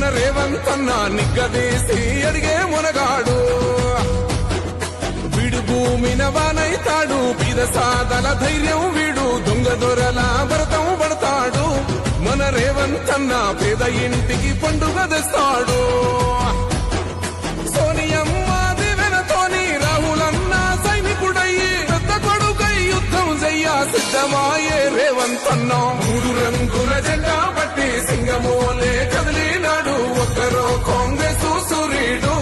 మన రేవంతన్న నిగ్గదీసి అడిగే మునగాడు వీడు భూమిన వానైతాడు పీద సాదల ధైర్యం వీడు దొంగ దొరల భరతం పడతాడు మన రేవంతన్న పేద ఇంటికి పండుగ తెస్తాడు సోనియమ్మ దివెనతోని రాహులన్న సైనికుడయ్యి పెద్ద కొడుకై యుద్ధం చెయ్య సిద్ధమాయే రేవంతన్న మూడు రంగుల జెండా పట్టి సింగమోలే కదిలినాడు ఒక్కరో కాంగ్రెస్ సూర్యుడు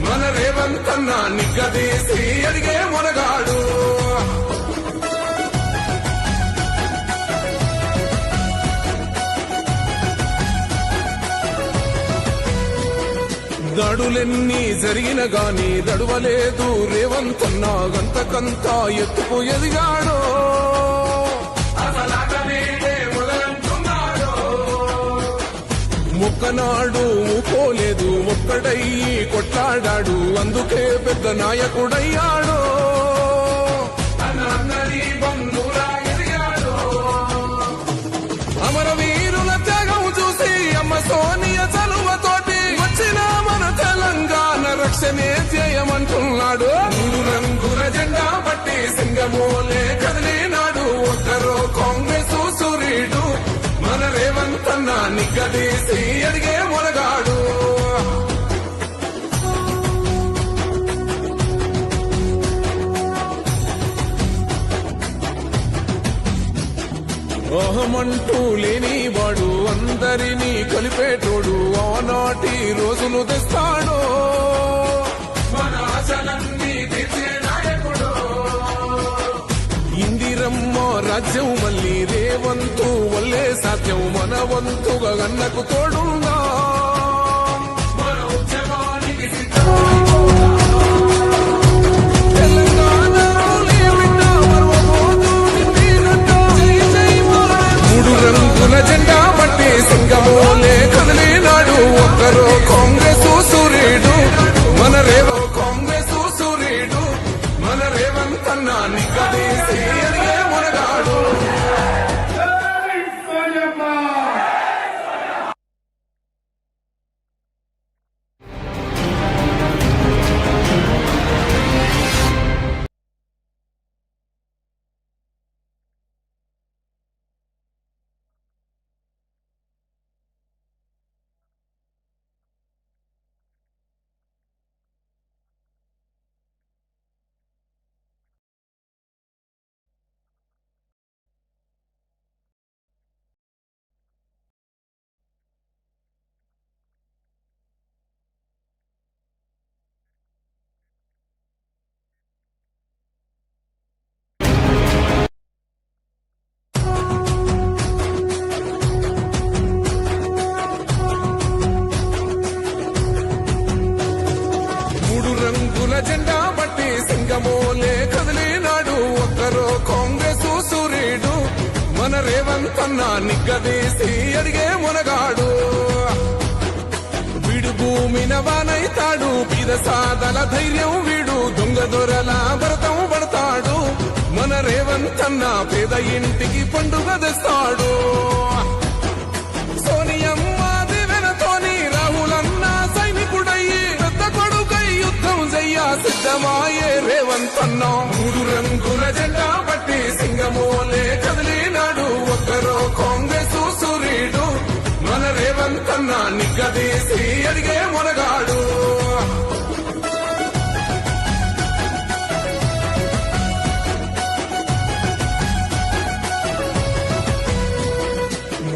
మన రేవంతన్న నిగ్గదీసి అడిగే మునగాడు దాడులెన్ని జరిగిన గాని దడువలేదు రేవంతన్న గంతకంతా ఎత్తుకు ఎదిగాడో మొక్కనాడు పోలేదు ఒక్కడయ్యి కొట్లాడాడు అందుకే పెద్ద నాయకుడయ్యాడు అమరవీరుల త్యాగం చూసి అమ్మ సోనియ చలువతోటి వచ్చిన మన తెలంగాణ రక్షణే చేయమంటున్నాడు మూడు రంగుల జెండా పట్టి సింగమోలే కదిలినాడు ఒక్కరో కాంగ్రెస్ సూర్యుడు మన రేవంతన్న నిగ్గదీసి అడిగే మునగాడు అహమంటూ లేనివాడు అందరినీ కలిపేటోడు ఆనాటి రోజులు తెస్తాడు మన ఆశలన్నీ తీర్చే నాయకుడు ఇందిరమ్మ రాజ్యం మళ్ళీ రేవంతు వల్లే సాధ్యం మన వంతుగా గన్నకు తోడుందా మన ఉద్యమానికి జెండా పట్టి సింగమోలే కదిలినాడు ఒక్కరో కాంగ్రెస్ సూర్యుడు మన కాంగ్రెస్ సూర్యుడు మన రేవంతన్న నిగ్గదీసి అడిగే మునగాడు జెండా పట్టి సింగమోలే కదిలినాడు ఒక్కరో కాంగ్రెస్ సూర్యుడు మన రేవంతన్న నిగ్గదీసి అడిగే మునగాడు వీడు భూమిన వానైతాడు పీద సాదల ధైర్యం వీడు దొంగ దొరల భరతం పడతాడు మన రేవంతన్న పేద ఇంటికి పండుగ తెస్తాడు సోనియమ్మ దివెనతోని రాహులన్న సైనికుడయ్యి పెద్ద కొడుకై యుద్ధం చెయ్య సిద్ధమాయే రేవంతన్న మూడు రంగుల జెండా పట్టి సింగమోలే కదిలినాడు ఒక్కరో కాంగ్రెస్ సూర్యుడు మన రేవంతన్న నిగ్గదీసి అడిగే మునగాడు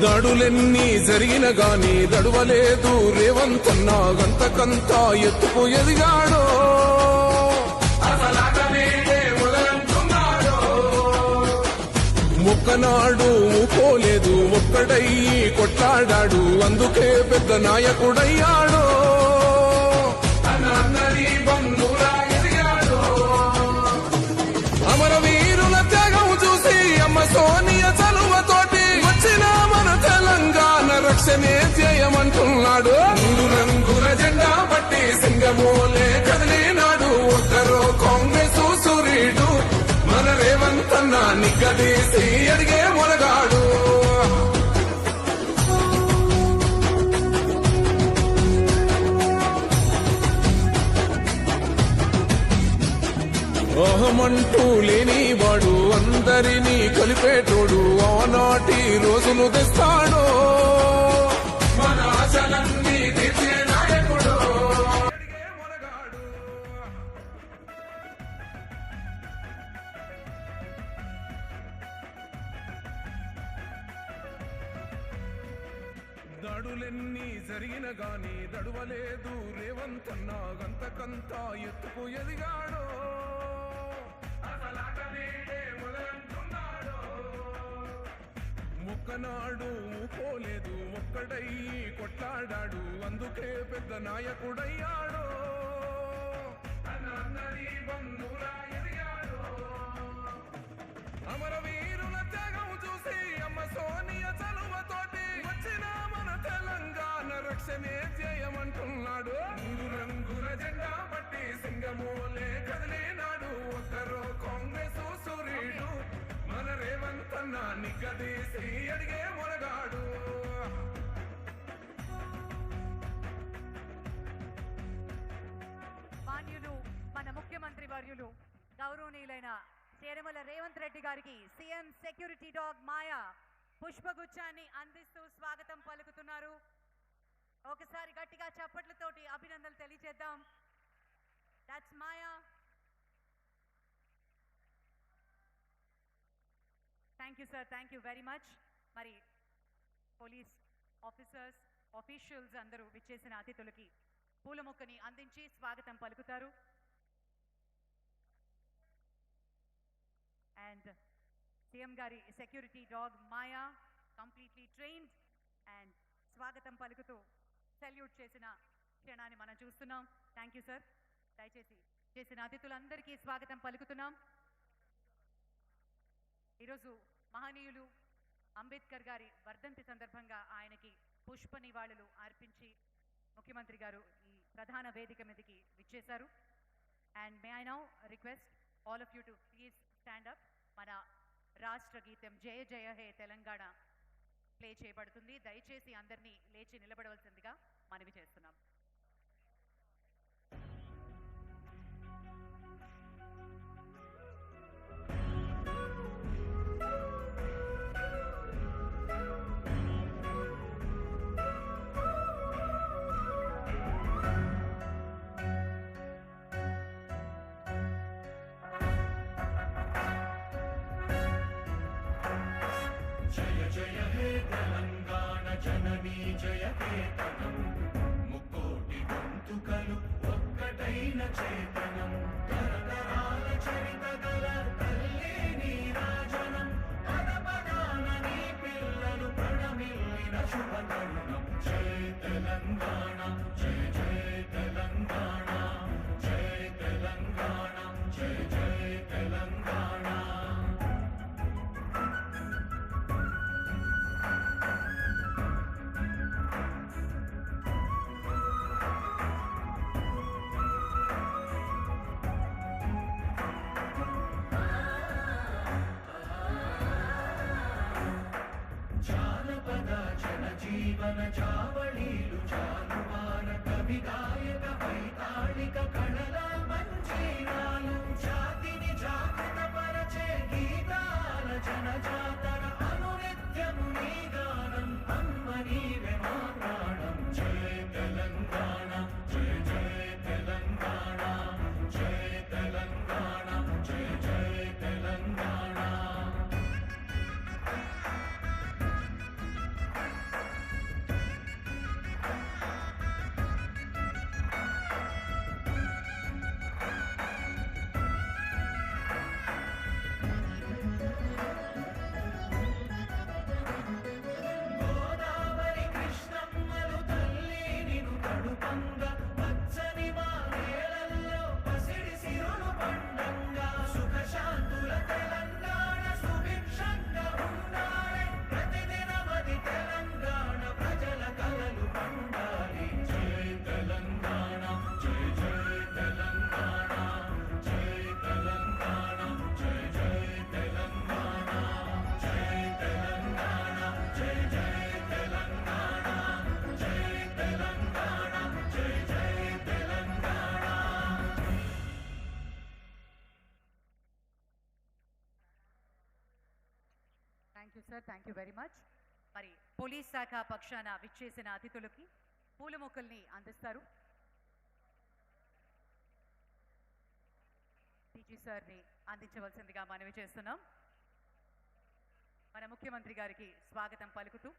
దాడులెన్ని జరిగిన గాని దడువలేదు రేవంతన్న గంతకంతా ఎత్తుకు ఎదిగాడో మొక్కనాడు పోలేదు ఒక్కడయ్యి కొట్లాడాడు అందుకే పెద్ద నాయకుడయ్యాడు అమరవీరుల త్యాగం చూసి అమ్మ సోనియ చలువతోటి వచ్చిన మన తెలంగాణ రక్షణే చేయమంటున్నాడు మూడు రంగుల జెండా పట్టి సింగమోలే కదిలినాడు ఒక్కరో కాంగ్రెస్ సూర్యుడు మన రేవంతన్న నిగ్గదీసి అడిగే మునగాడు కలహమంటూ లేనివాడు అందరినీ కలిపేటోడు ఆనాటి రోజులు తెస్తాడో మన ఆశలన్నీ తీర్చే నాయకుడు అడిగే మొనగాడు. దాడులెన్ని జరిగిన గాని దడువలేదు రేవంతన్నా గంతకంతా ఎత్తుకు ఎదిగాడో అసలాటనే మొదలంటున్నాడో మొక్కనాడు పోలేదు ఒక్కడయ్యి కొట్లాడాడు అందుకే పెద్ద నాయకుడయ్యాడో అందరి బంధువులా ఎదిగాడో అమరవీరుల త్యాగం చూసి అమ్మ సోనియ చలువతోటి వచ్చిన మన తెలంగాణ రక్షణే చేయమంటున్నాడు మూడు రంగుల జెండా పట్టి సింగమూలే కదిలినాడు ఒక్కరో కాంగ్రెస్ సూర్యుడు మన రేవంత్ అన్న నిగ్గదీసి అడిగే మొనగాడు. మాన్యులు మన ముఖ్యమంత్రి వర్యులు గౌరవనీయులైన చేరమల రేవంత్ రెడ్డి గారికి సీఎం సెక్యూరిటీ డాగ్ మాయా పుష్పగుచ్చాన్ని అందిస్తూ స్వాగతం పలుకుతున్నారు. ఒకసారి గట్టిగా చప్పట్లతోటి అభినందనలు తెలియజేద్దాం. That's Maya. Thank you sir, thank you very much. మరి పోలీస్ ఆఫీసర్స్ ఆఫీషియల్స్ అందరూ విచ్చేసిన అతిథులకి పూల మొక్కని అందించి స్వాగతం పలుకుతారు. అండ్ సీఎం గారి security dog Maya completely trained and స్వాగతం పలుకుతూ సెల్యూట్ చేసిన క్షణాన్ని మనం చూస్తున్నాం. Thank you sir. దయచేసి చేసిన అతిథులందరికీ స్వాగతం పలుకుతున్నాం. ఈరోజు మహనీయులు అంబేద్కర్ గారి వర్ధంతి సందర్భంగా ఆయనకి పుష్ప నివాళులు అర్పించి ముఖ్యమంత్రి గారు ఈ ప్రధాన వేదిక మీదకి విచ్చేశారు. And may I now request all of you to please stand up. మన రాష్ట్ర గీతం జయ జయ హే తెలంగాణ ప్లే చేయబడుతుంది. దయచేసి అందరినీ లేచి నిలబడవలసిందిగా మనవి చేస్తున్నాం. జననీ జయ కేతనం ముక్కోటి గొంతుకలు ఒక్కటైన చేతనం తరతరాల చరిత గల తల్లి నీరాజనం పదపదాన నీ పిల్లలు ప్రణమిల్లిన శుభతరుణం. జయ తెలంగాణ జయ జయ తెలంగాణ జయ తెలంగాణ జయ జయ తెలంగాణ. జీవన జావళీలు జానువార కవి గాయక వైతాళిక కళల మంజీరాలు జాతిని జాగృత పరచే గీతాల జనజాతర అనునిత్యము నీ గానం అమ్మ నీవే మా ప్రాణం. జయ తెలంగాణ జయ జయ తెలంగాణ జయ తెలంగాణ జయ జయ తెలంగాణ. జయ sir, thank you very much. మరి పోలీస్ శాఖ పక్షాన విచ్చేసిన అతిథులకి పూల మొక్కల్ని అందిస్తారు. డీజీ సార్ని అందించవలసిందిగా మనవి చేస్తున్నాం. మన ముఖ్యమంత్రి గారికి స్వాగతం పలుకుతూ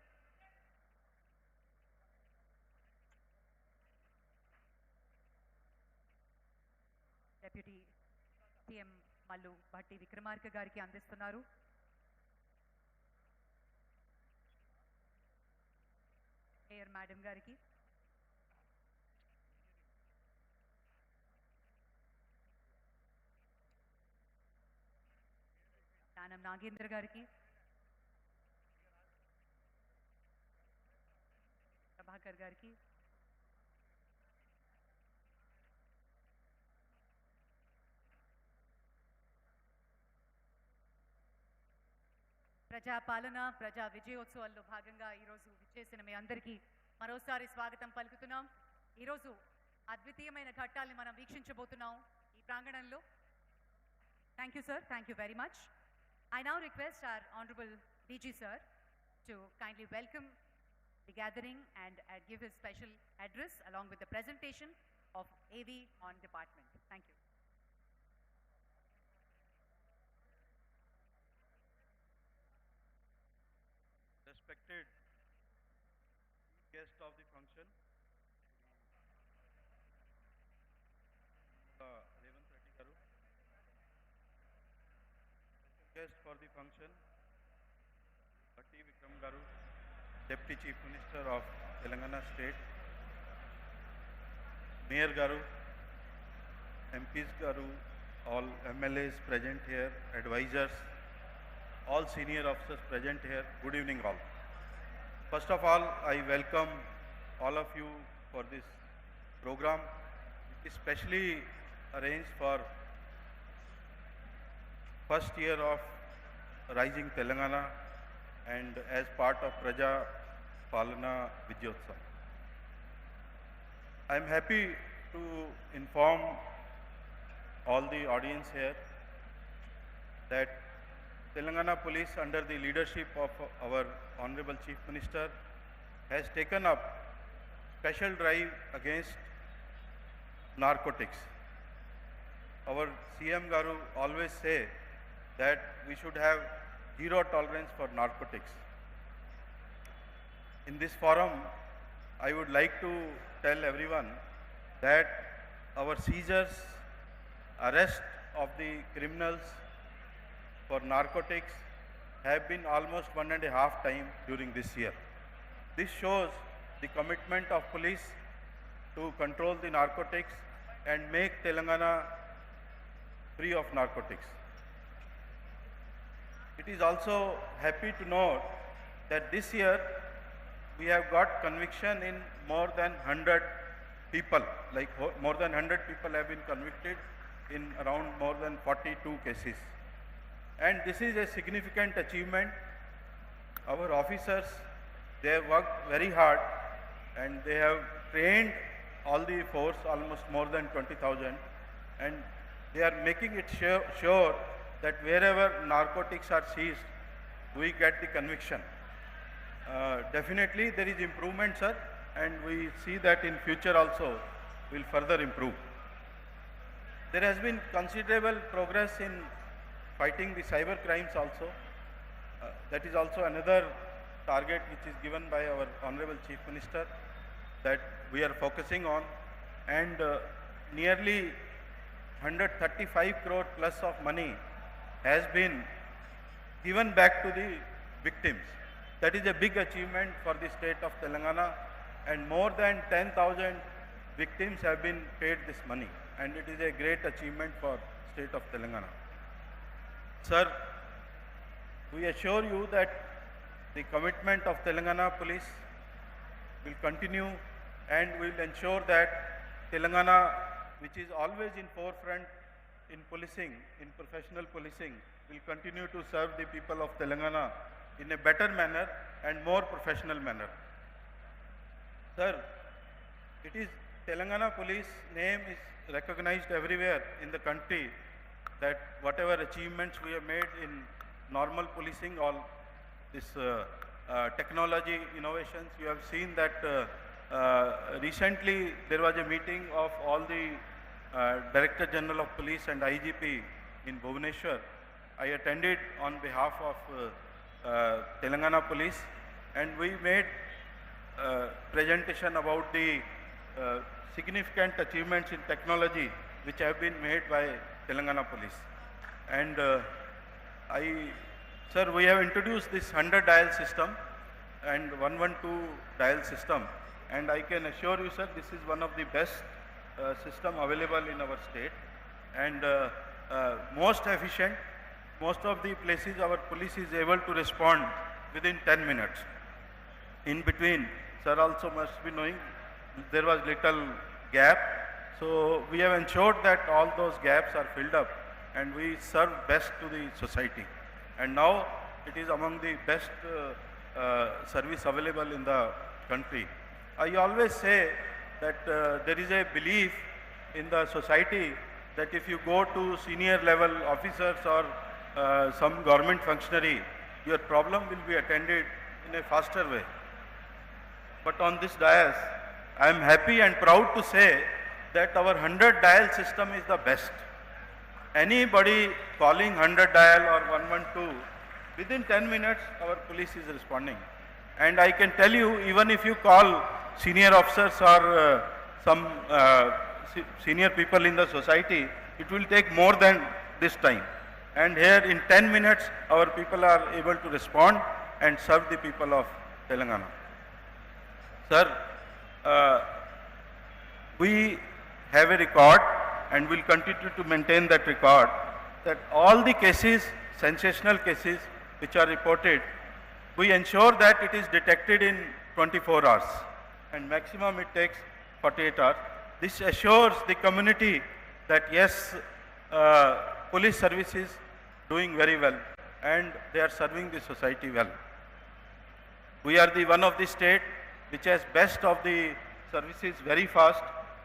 డెప్యూటీ సీఎం మల్లు భట్టి విక్రమార్క గారికి అందిస్తున్నారు. మేయర్ మేడం గారికి, దానం నాగేంద్ర గారికి, ప్రభాకర్ గారికి, ప్రజాపాలన ప్రజా విజయోత్సవాల్లో భాగంగా ఈరోజు విచ్చేసిన మీ అందరికీ మరోసారి స్వాగతం పలుకుతున్నాం. ఈరోజు అద్వితీయమైన ఘట్టాల్ని మనం వీక్షించబోతున్నాం ఈ ప్రాంగణంలో. Thank you sir, thank you very much. I now request our Honorable DG sir to kindly welcome the gathering and give his special address along with the presentation of AV on department. Thank you. Respected guest of the function, Revant Reddy garu. Guest for the function, Bhatti Vikram garu, Deputy Chief Minister of Telangana State, Mayor garu, MPs garu, all MLAs present here, advisors, all senior officers present here. Good evening all. First of all, I welcome all of you for this program, especially arranged for first year of Rising Telangana and as part of Praja Palana Vijayotsav. I am happy to inform all the audience here that Telangana Police, under the leadership of our Honorable Chief Minister, has taken up special drive against narcotics. Our CM Garu always say that we should have zero tolerance for narcotics. In this forum, I would like to tell everyone that our seizures, arrest of the criminals for narcotics have been almost 1.5 times during this year. This shows the commitment of police to control the narcotics and make Telangana free of narcotics. It is also happy to note that this year we have got conviction in more than 100 people, like more than 100 people have been convicted in around more than 42 cases. And this is a significant achievement. Our officers, they have worked very hard and they have trained all the force, almost more than 20,000, and they are making it sure that wherever narcotics are seized, we get the conviction. Definitely there is improvement, sir, and we see that in future also will further improve. There has been considerable progress in fighting the cyber crimes also. That is also another target which is given by our Honorable Chief Minister that we are focusing on, and nearly 135 crore plus of money has been given back to the victims. That is a big achievement for the state of Telangana, and more than 10,000 victims have been paid this money, and it is a great achievement for state of Telangana. Sir, we assure you that the commitment of Telangana Police will continue, and will ensure that Telangana, which is always in forefront in policing, in professional policing, will continue to serve the people of Telangana in a better manner and more professional manner. Sir, it is Telangana Police name is recognized everywhere in the country, that whatever achievements we have made in normal policing, all this technology innovations. You have seen that recently there was a meeting of all the Director General of Police and IGP in Bhubaneswar. I attended on behalf of Telangana Police, and we made presentation about the significant achievements in technology which have been made by Telangana Police. And sir, we have introduced this 100 dial system and 112 dial system, and I can assure you, sir, this is one of the best system available in our state, and most efficient. Most of the places our police is able to respond within 10 minutes. In between, sir also must be knowing, there was little gap, so we have ensured that all those gaps are filled up and we serve best to the society. And now it is among the best service available in the country. I always say that there is a belief in the society that if you go to senior level officers or some government functionary, your problem will be attended in a faster way. But on this dais, I am happy and proud to say that our 100 dial system is the best. Anybody calling 100 dial or 112, within 10 minutes our police is responding. And I can tell you, even if you call senior officers or some senior people in the society, it will take more than this time. And here in 10 minutes, our people are able to respond and serve the people of Telangana. Sir, we have a record and will continue to maintain that record, that all the cases, sensational cases which are reported, we ensure that it is detected in 24 hours and maximum it takes 48 hours. This assures the community that yes, police service is doing very well and they are serving the society well. We are the one of the state which has best of the services very fast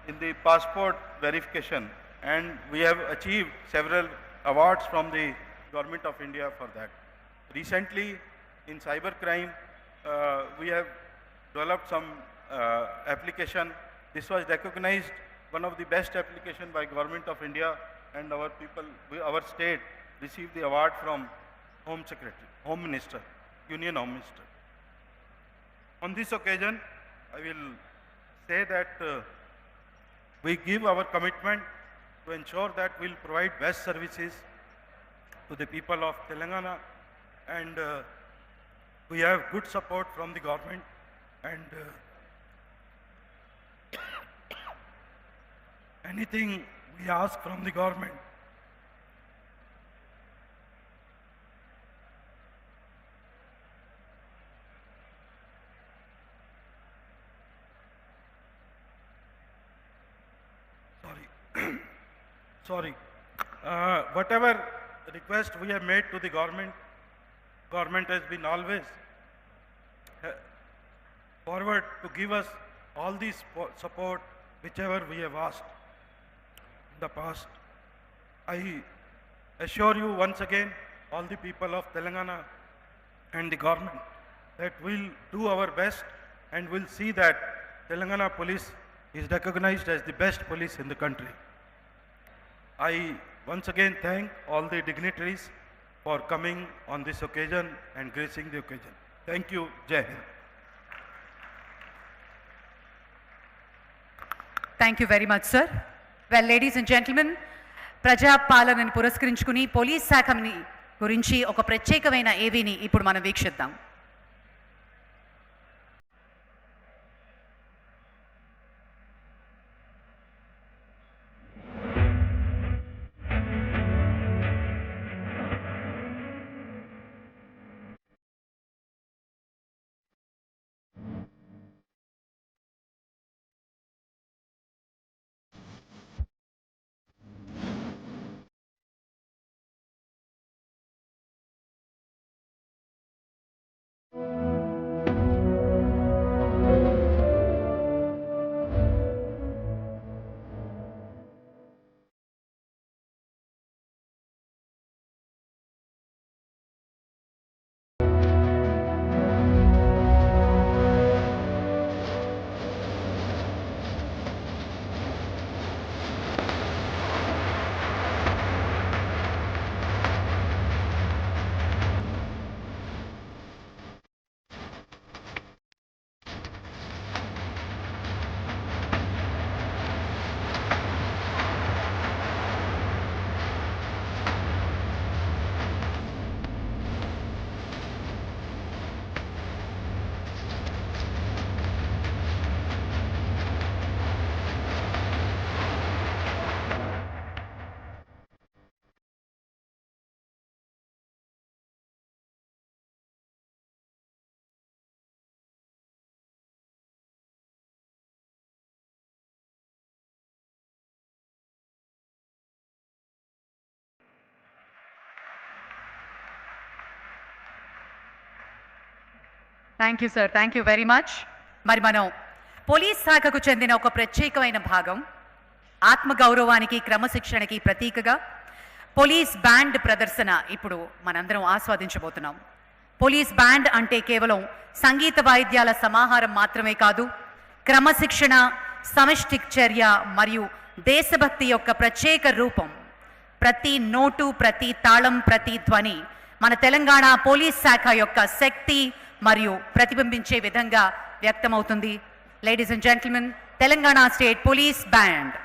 in the passport verification, and we have achieved several awards from the Government of India for that. Recently in cybercrime, we have developed some application. This was recognized one of the best application by Government of India, and our people, our state received the award from Home Secretary, Home Minister, Union Home Minister. On this occasion, I will say that we give our commitment to ensure that we will provide best services to the people of Telangana, and we have good support from the government, and anything we ask from the government, whatever request we have made to the government, government has been always forward to give us all this support whichever we have asked in the past. I assure you once again, all the people of Telangana and the government, that we'll do our best and we'll see that Telangana police is recognized as the best police in the country. I once again thank all the dignitaries for coming on this occasion and gracing the occasion. Thank you. Jai Hind. Thank you very much sir. Well ladies and gentlemen, ప్రజాపాలనని పురస్కరించుకుని police శాఖని గురించి ఒక ప్రత్యేకమైన ఏవీని ఇప్పుడు మనం వీక్షిద్దాం. Thank you sir, thank you very much. మరి మనం పోలీస్ శాఖకు చెందిన ఒక ప్రత్యేకమైన భాగం ఆత్మగౌరవానికి క్రమశిక్షణకి ప్రతీకగా పోలీస్ బ్యాండ్ ప్రదర్శన ఇప్పుడు మనందరం ఆస్వాదించబోతున్నాం. పోలీస్ బ్యాండ్ అంటే కేవలం సంగీత వాయిద్యాల సమాహారం మాత్రమే కాదు, క్రమశిక్షణ, సమష్టి చర్య మరియు దేశభక్తి యొక్క ప్రత్యేక రూపం. ప్రతి నోటు, ప్రతి తాళం, ప్రతి ధ్వని మన తెలంగాణ పోలీస్ శాఖ యొక్క శక్తి మరియు ప్రతిబింబించే విధంగా వ్యక్తమవుతుంది. Ladies and gentlemen, Telangana state police band.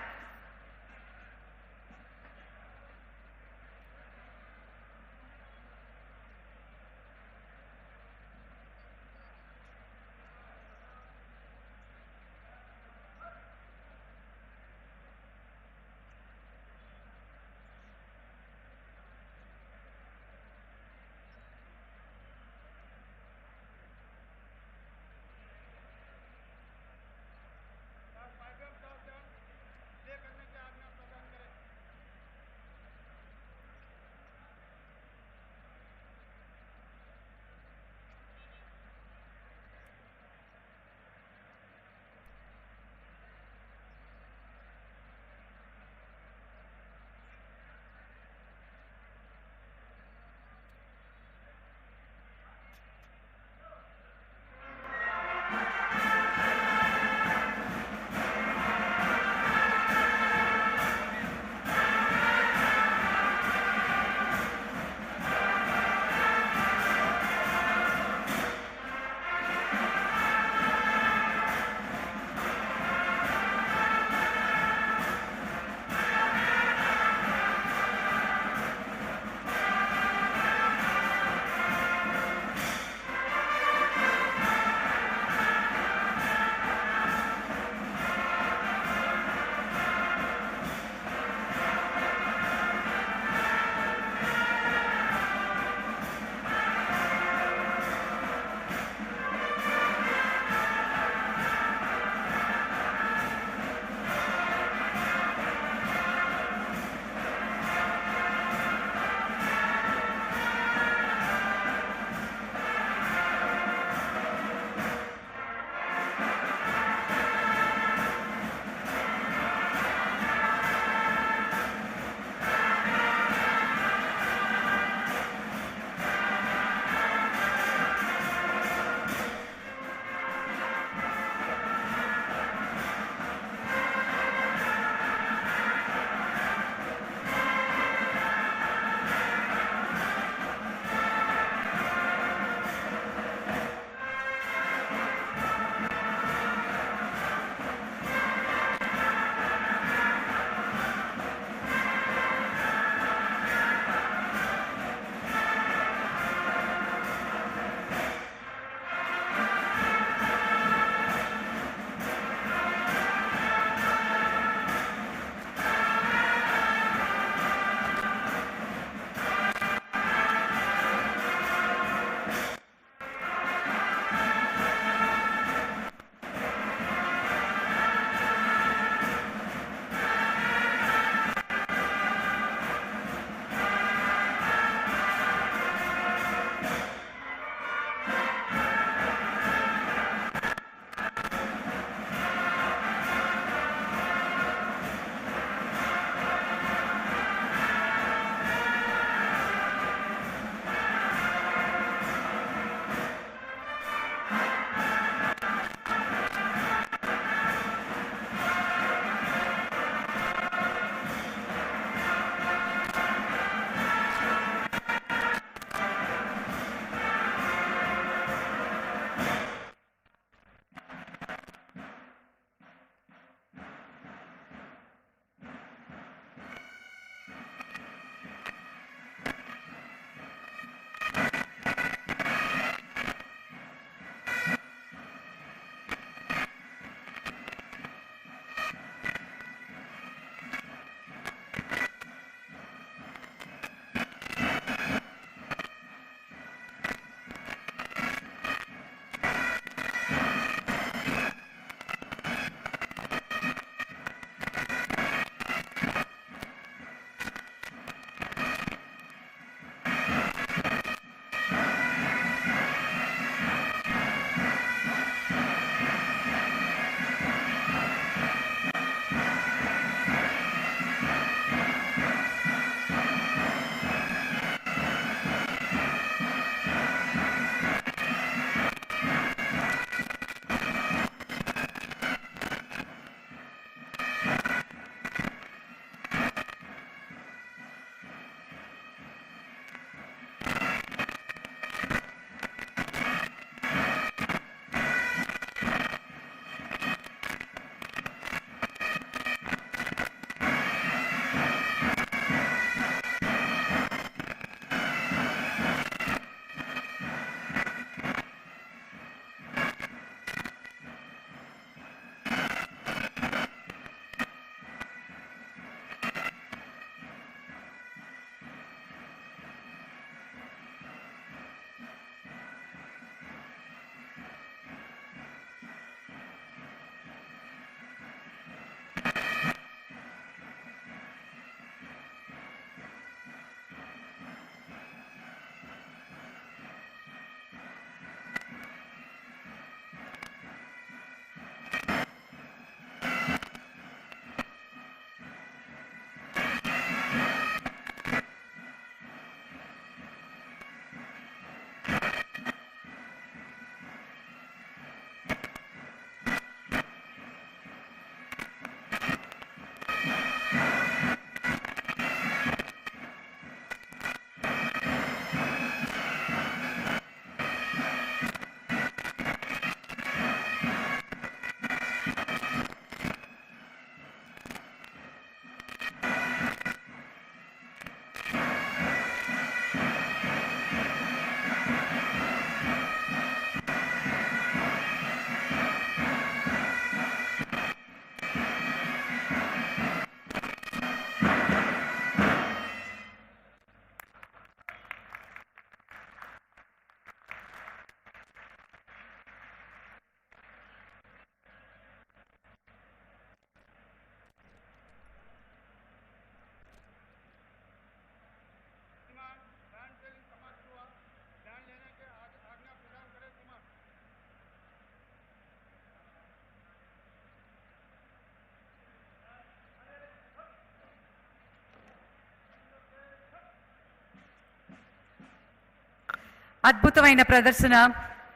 అద్భుతమైన ప్రదర్శన.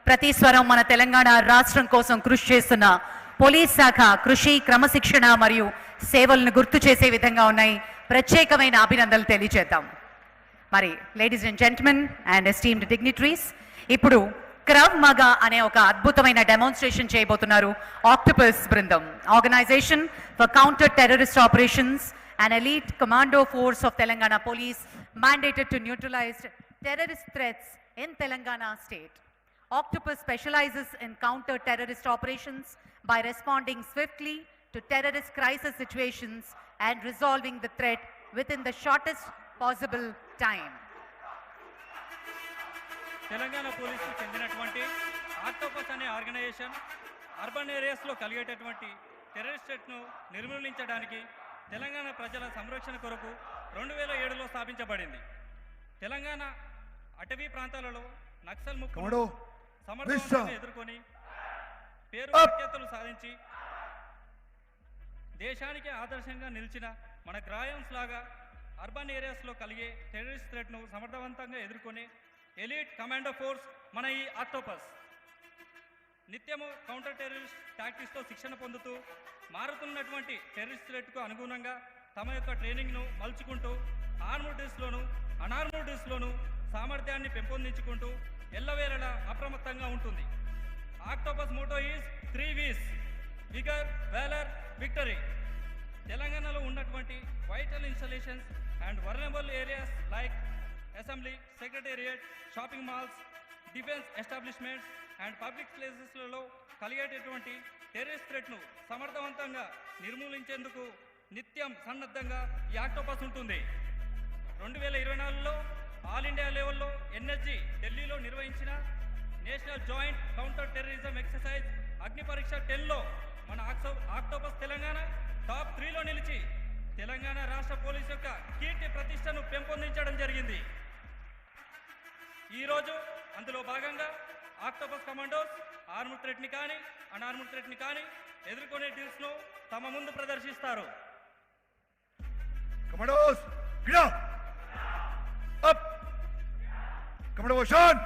ప్రతి స్వరం మన తెలంగాణ రాష్ట్రం కోసం కృషి చేస్తున్న పోలీస్ శాఖ కృషి, క్రమశిక్షణ మరియు సేవలను గుర్తు చేసే విధంగా ఉన్నాయి. ప్రత్యేకమైన అభినందనలు తెలియజేద్దాం. మరి ladies and gentlemen and esteemed dignitaries, ఇప్పుడు క్రవ్ మగా అనే ఒక అద్భుతమైన డెమాన్స్ట్రేషన్ చేయబోతున్నారు ఆక్టోపస్ బృందం. Organisation for counter terrorist operations an elite commando force of Telangana Police mandated to neutralize terrorist threats in Telangana state. Octopus specializes in counter-terrorist operations by responding swiftly to terrorist crisis situations and resolving the threat within the shortest possible time. Telangana పోలీసుకు చెందినటువంటి Octopus అనే organisation urban ఏరియాస్లో కలిగేటటువంటి terrorist థ్రెట్ను నిర్మూలించడానికి Telangana ప్రజల సంరక్షణ కొరకు 2007లో స్థాపించబడింది. తెలంగాణ అటవీ ప్రాంతాలలో నక్సల్ ముఖ్యులు సమర్థవంతంగా ఎదుర్కొని పేరు ప్రఖ్యాతులు సాధించి దేశానికి ఆదర్శంగా నిలిచిన మన గ్రాయన్స్ లాగా అర్బన్ ఏరియాస్లో కలిగే టెర్రరిస్ట్ థ్రెట్ను సమర్థవంతంగా ఎదుర్కొని ఎలీట్ కమాండో ఫోర్స్ మన ఈ ఆక్టోపస్ నిత్యము కౌంటర్ టెర్రరిస్ట్ టాక్టిక్స్తో శిక్షణ పొందుతూ మారుతున్నటువంటి టెర్రరిస్ట్ థ్రెట్కు అనుగుణంగా తమ యొక్క ట్రైనింగ్ను మలుచుకుంటూ ఆర్మడ్ డ్రెస్లోను అనార్మడ్ డ్రెస్లోను సామర్థ్యాన్ని పెంపొందించుకుంటూ ఎల్లవేళలా అప్రమత్తంగా ఉంటుంది. Octopus motto is 3 V's: vigour, valour, victory. తెలంగాణలో ఉన్నటువంటి vital installations and vulnerable areas like assembly, secretariat, shopping malls, defence establishments and public ప్లేసెస్లలో కలిగేటటువంటి టెర్రరిస్ట్ థ్రెట్ను సమర్థవంతంగా నిర్మూలించేందుకు నిత్యం సన్నద్ధంగా ఈ ఆక్టోపస్ ఉంటుంది. 2024లో ఆల్ ఇండియా లెవెల్లో ఎన్ఎస్జి ఢిల్లీలో నిర్వహించిన national joint counter terrorism exercise అగ్ని పరీక్ష 10లో మన ఆక్టోపస్ తెలంగాణ టాప్ 3లో నిలిచి తెలంగాణ రాష్ట్ర పోలీసు యొక్క కీర్తి ప్రతిష్టను పెంపొందించడం జరిగింది. ఈరోజు అందులో భాగంగా ఆక్టోపస్ కమాండోస్ ఆర్మడ్ థ్రెట్ని కానీ అనార్మడ్ థ్రెట్ని కానీ ఎదుర్కొనే డ్రిల్స్ను తమ ముందు ప్రదర్శిస్తారు. కమాండోస్ గిడా అప్ కమాండో ఓషన్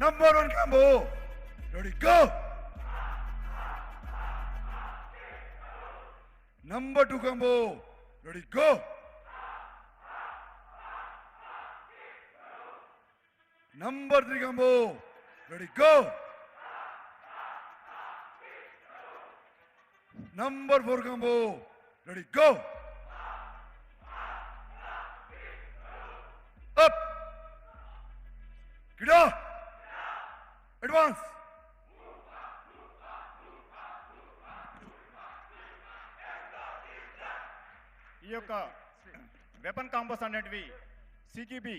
number 1 combo ready go number 2 combo ready go number 3 combo ready go number 4 combo ready go up గిడా అడ్వాన్స్ ఈ యొక్క వెపన్ కాంబోస్ అనేటివి సికిబి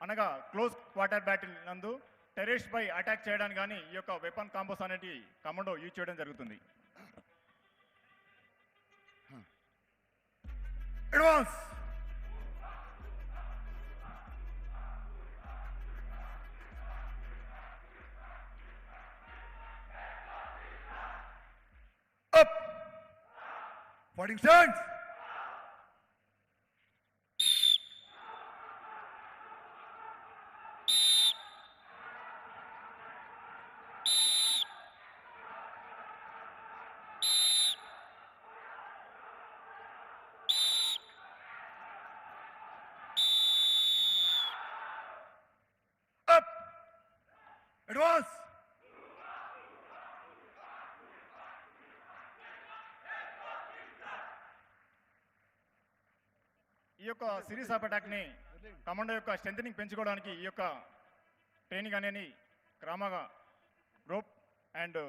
అనగా క్లోజ్ క్వార్టర్ బ్యాటిల్ నందు టెర్రరిస్ట్ పై అటాక్ చేయడానికి కానీ ఈ యొక్క వెపన్ కాంబోస్ అనేటివి కమాండో యూజ్ చేయడం జరుగుతుంది. Advance up fighting stands advance ఈ యొక్క సిరీస్ ఆఫ్ అటాక్ని కమాండో యొక్క స్ట్రెంథనింగ్ పెంచుకోవడానికి ఈ యొక్క ట్రైనింగ్ అనేది క్రమంగా రోప్ అండ్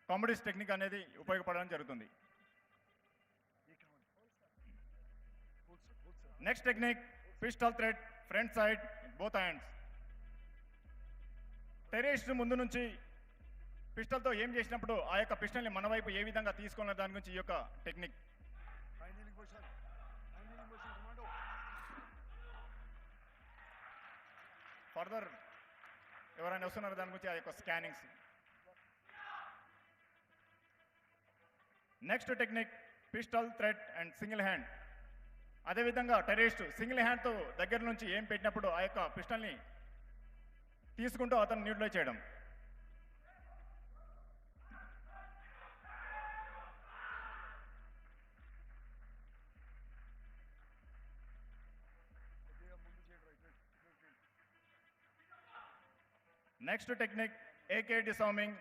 కామెడీస్ టెక్నిక్ అనేది ఉపయోగపడడం జరుగుతుంది. Next technique pistol thread front side both hands. Terrorist ముందు నుంచి పిస్టల్తో ఏం చేసినప్పుడు ఆ యొక్క పిస్టల్ని మన వైపు ఏ విధంగా తీసుకున్న దాని గురించి ఈ యొక్క టెక్నిక్. ఫర్దర్ ఎవరైనా వస్తున్నారు దాని గురించి ఆ యొక్క scannings. Next technique pistol thread and single hand. అదేవిధంగా టెర్రరిస్ట్ సింగిల్ హ్యాండ్తో దగ్గర నుంచి ఏం పెట్టినప్పుడు ఆ యొక్క పిస్టల్ని తీసుకుంటూ అతను న్యూట్రలైజ్ చేయడం. Next technique AK disarming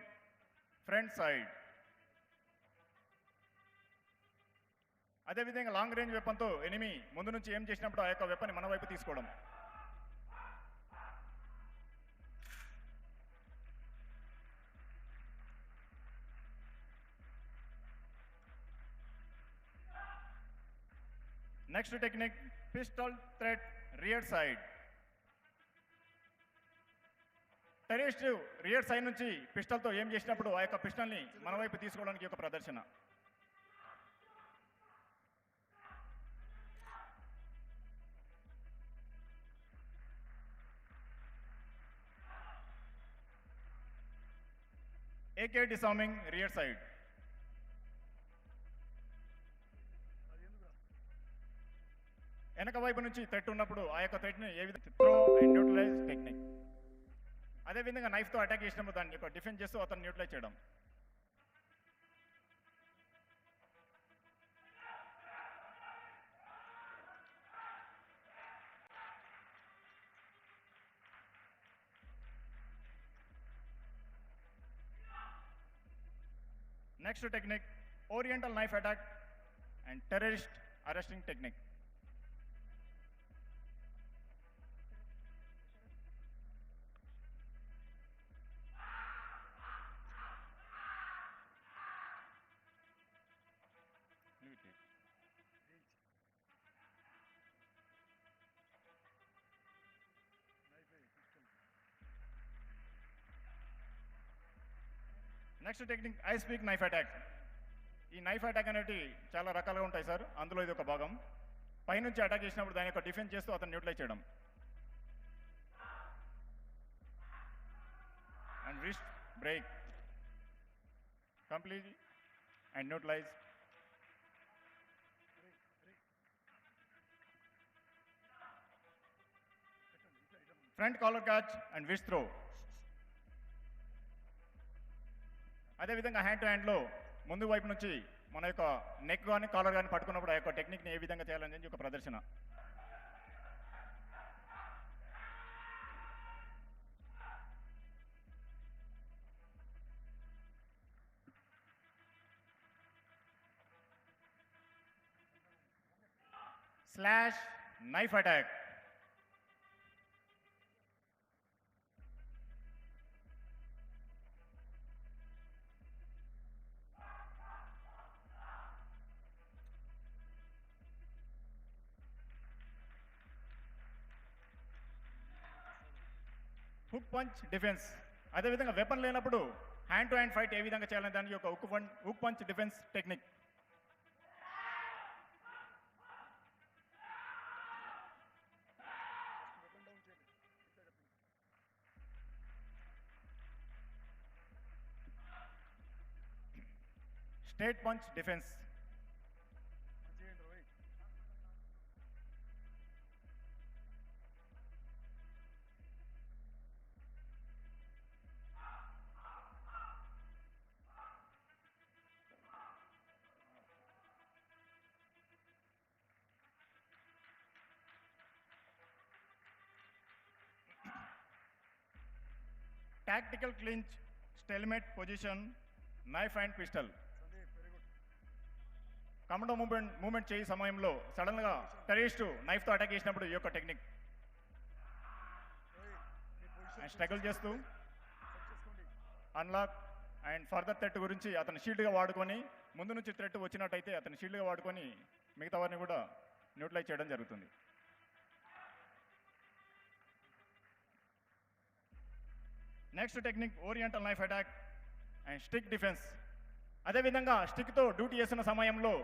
front side. అదేవిధంగా లాంగ్ రేంజ్ వెపన్తో ఎనిమి ముందు నుంచి ఏం చేసినప్పుడు ఆ యొక్క వెపన్ మన వైపు తీసుకోవడం. Next technique pistol thread rear side. Terrorist rear side నుంచి పిస్టల్తో ఏం చేసినప్పుడు ఆ యొక్క పిస్టల్ని మన వైపు తీసుకోవడానికి ఒక ప్రదర్శన. AK disarming rear side. వెనక వైపు నుంచి థ్రెట్ ఉన్నప్పుడు ఆ యొక్క థ్రెట్ని ఏ విధంగా త్రో అండ్ న్యూట్రలైజ్ టెక్నిక్. అదేవిధంగా నైఫ్తో అటాక్ చేసినప్పుడు దాన్ని యొక్క డిఫెన్స్ చేస్తూ అతను న్యూట్రలైజ్ చేయడం. Next technique oriental knife attack and terrorist arresting technique. Next technique I speak knife attack. ఈ నైఫ్ అటాక్ అనేవి చాలా రకాలుగా ఉంటాయి సార్, అందులో ఇది ఒక భాగం. పైనుంచి అటాక్ చేసినప్పుడు దాని యొక్క డిఫెన్స్ చేస్తూ అతను న్యూట్రలైజ్ చేయడం. And wrist break complete and neutralise. Front collar catch and wrist throw. అదేవిధంగా హ్యాండ్ టు హ్యాండ్లో ముందు వైపు నుంచి మన యొక్క నెక్ కానీ కాలర్ కానీ పట్టుకున్నప్పుడు ఆ యొక్క టెక్నిక్ని ఏ విధంగా చేయాలని ఒక ప్రదర్శన. Slash knife attack. Hook punch defence. అదేవిధంగా వెపన్ లేనప్పుడు హ్యాండ్ టు హ్యాండ్ ఫైట్ ఏ విధంగా చేయాలని దానికి ఒక hook punch defence technique. Straight punch defence. Tactical clinch, stalemate position, knife and pistol. Commando movement చేసే సమయంలో సడన్గా టెర్రరిస్టు నైఫ్తో అటాక్ చేసినప్పుడు ఈ యొక్క టెక్నిక్. స్ట్రగుల్ చేస్తూ అన్లాక్ అండ్ ఫర్దర్ థ్రెట్ గురించి అతను షీల్డ్గా వాడుకొని, ముందు నుంచి థ్రెట్ వచ్చినట్టయితే అతను షీల్డ్గా వాడుకొని మిగతా వారిని కూడా న్యూట్రలైజ్ చేయడం జరుగుతుంది. Next technique oriental knife attack and stick defence. అదేవిధంగా స్టిక్తో డ్యూటీ చేస్తున్న సమయంలో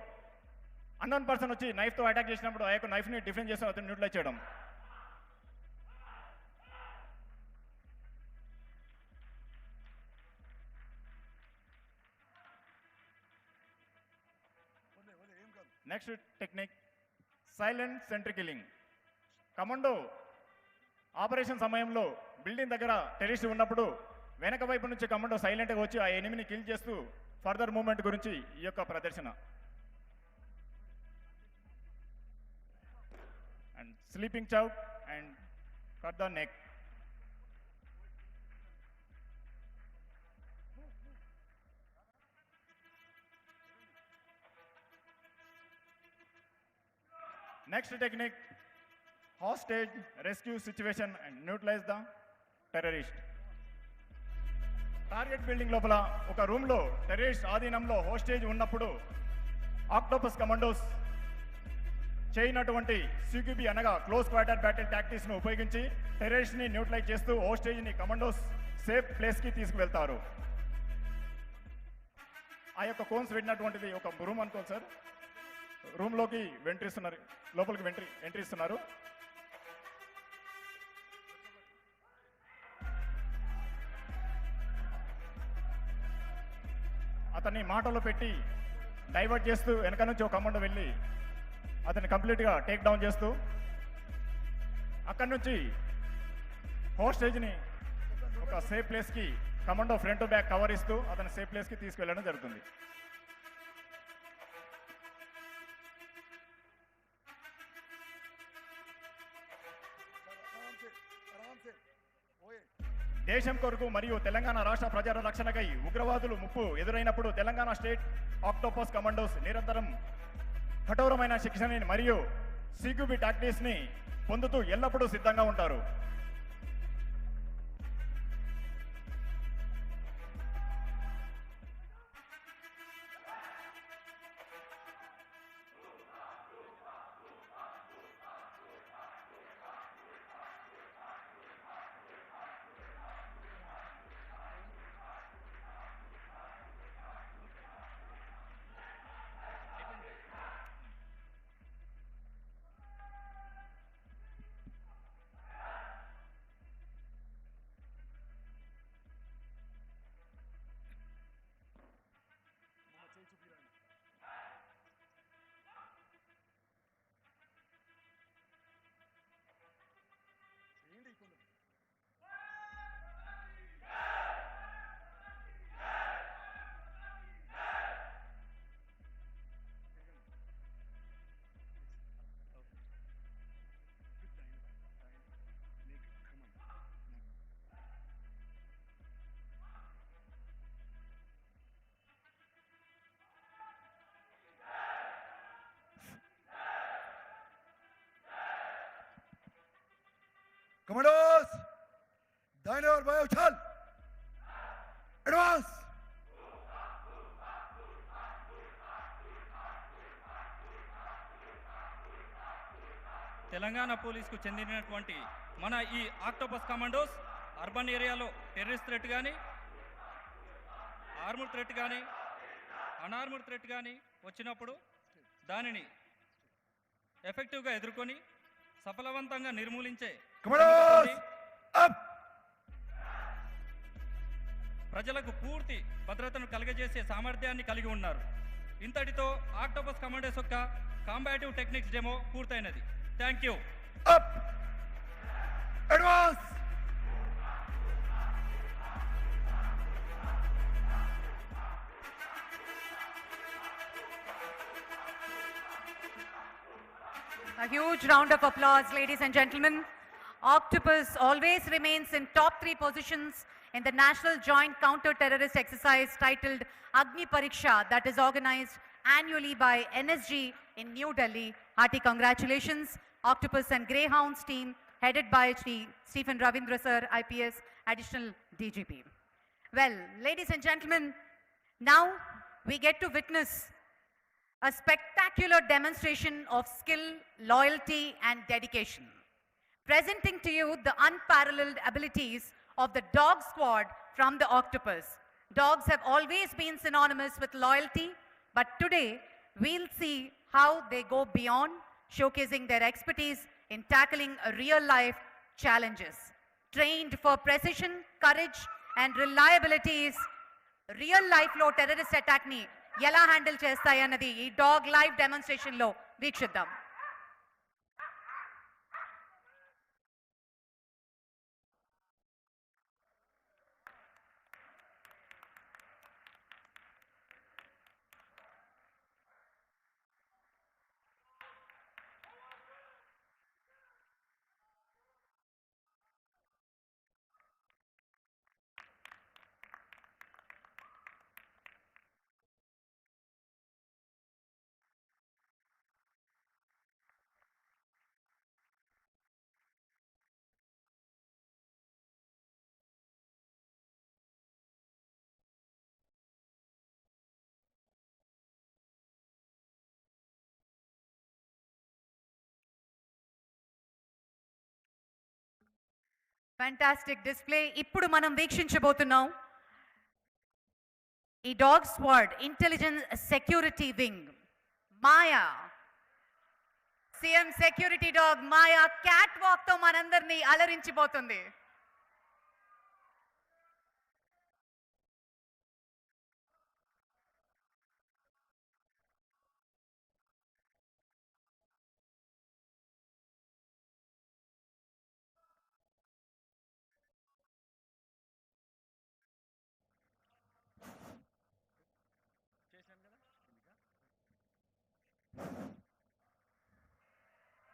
అన్నోన్ పర్సన్ వచ్చి నైఫ్తో అటాక్ చేసినప్పుడు ఆ యొక్క నైఫ్ని డిఫెన్స్ చేస్తూ అతను న్యూట్రలైజ్ చేయడం. Next technique silent sentry killing. Commando operation సమయంలో బిల్డింగ్ దగ్గర టెర్రరిస్ట్ ఉన్నప్పుడు వెనక వైపు నుంచి కమాండో సైలెంట్గా వచ్చి ఆ ఎనిమిని కిల్ చేస్తూ ఫర్దర్ మూవ్మెంట్ గురించి ఈ యొక్క ప్రదర్శన. And sleeping choke and cut the neck. Next technique, hostage rescue situation and neutralize the terrorist. Target building లోపల ఒక రూమ్లో టెర్రరిస్ట్ ఆధీనంలో హోస్టేజ్ ఉన్నప్పుడు ఆక్టోపస్ కమాండోస్ చేయనటువంటి సిక్యూబీ అనగా క్లోజ్ క్వార్టర్ బ్యాటిల్ టాక్టిక్స్ను ఉపయోగించి టెర్రరిస్ట్ని న్యూట్రలైజ్ చేస్తూ హోస్టేజ్ని కమాండోస్ సేఫ్ ప్లేస్కి తీసుకువెళ్తారు. ఆ యొక్క కోన్స్ పెట్టినటువంటిది ఒక రూమ్ అనుకోండి సార్. రూమ్లోకి ఎంట్రీ ఇస్తున్నారు, లోపలికి ఎంట్రీ ఇస్తున్నారు. అతన్ని మాటలో పెట్టి డైవర్ట్ చేస్తూ వెనక నుంచి ఒక కమాండో వెళ్ళి అతన్ని కంప్లీట్గా టేక్ డౌన్ చేస్తూ అక్కడి నుంచి హోస్టేజ్ని ఒక సేఫ్ ప్లేస్కి commando front to back cover ఇస్తూ అతని సేఫ్ ప్లేస్కి తీసుకెళ్ళడం జరుగుతుంది. దేశం కొరకు మరియు తెలంగాణ రాష్ట్ర ప్రజల రక్షణకై ఉగ్రవాదులు ముప్పు ఎదురైనప్పుడు తెలంగాణ స్టేట్ ఆక్టోపస్ కమాండోస్ నిరంతరం కఠోరమైన శిక్షణని మరియు సిక్యూబీ టాక్టిక్స్ని పొందుతూ ఎల్లప్పుడూ సిద్ధంగా ఉంటారు. कमांडोस दाहिने और बाएं उछाल एडवांस. తెలంగాణ పోలీసుకు చెందినటువంటి మన ఈ ఆక్టోపస్ కమాండోస్ అర్బన్ ఏరియాలో టెర్రరిస్ట్ థ్రెట్ కానీ ఆర్మర్ థ్రెట్ కానీ అనార్మర్ థ్రెట్ కానీ వచ్చినప్పుడు దానిని ఎఫెక్టివ్గా ఎదుర్కొని సఫలవంతంగా నిర్మూలించే कमांडोस अप. ప్రజలకు పూర్తి భద్రతను కలుగజేసే సామర్థ్యాన్ని కలిగి ఉన్నారు. ఇంతటితో ఆక్టోపస్ కమాండోస్ యొక్క కాంబాటివ్ టెక్నిక్స్ డెమో పూర్తయినది. Thank you. Up advance. A huge round of applause, ladies and gentlemen. Octopus always remains in top 3 positions in the National Joint Counter-Terrorist Exercise titled Agni Pariksha that is organized annually by NSG in New Delhi. Hearty congratulations, Octopus and Greyhounds team headed by Stephen Ravindra sir, IPS, Additional DGP. Well, ladies and gentlemen, now we get to witness a spectacular demonstration of skill, loyalty and dedication. Presenting to you the unparalleled abilities of the dog squad from the Octopus. Dogs have always been synonymous with loyalty, but today we'll see how they go beyond, showcasing their expertise in tackling real-life challenges. Trained for precision, courage and reliabilities, real-life లో terrorist attack ni ఎలా handle చేస్తాయన్నది ఈ dog live demonstration లో వీక్షిద్దాం. Fantastic display ఇప్పుడు మనం వీక్షించబోతున్నాం ఈ dog squad intelligence security wing Maya CM security dog Maya cat walk తో మనందరినీ అలరించిపోతుంది.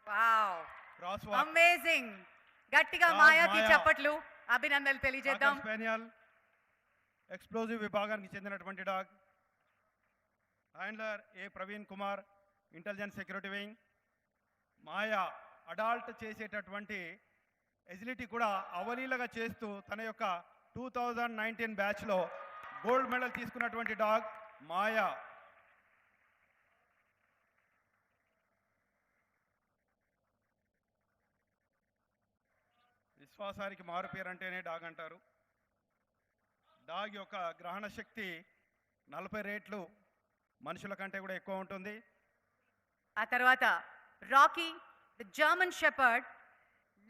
Wow cross walk amazing. గట్టిగా Dog మాయాకి Maya. చప్పట్లు అభినందనలు తెలియజేద్దాం. స్పానియల్ ఎక్స్ప్లోజివ్ విభాగానికి చెందినటువంటి dog. Handler A Praveen Kumar intelligence security wing. Maya adult చేసేటటువంటి ఎజిలిటీ కూడా అవలీలగా చేస్తూ తన యొక్క 2019 బ్యాచ్లో గోల్డ్ మెడల్ తీసుకున్నటువంటి డాగ్ మాయా. విశ్వాసానికి మారు పేరు అంటేనే డాగ్ అంటారు. డాగ్ యొక్క గ్రహణ శక్తి 40 రేట్లు మనుషుల కంటే కూడా ఎక్కువ ఉంటుంది. ఆ తర్వాత Rocky the German shepherd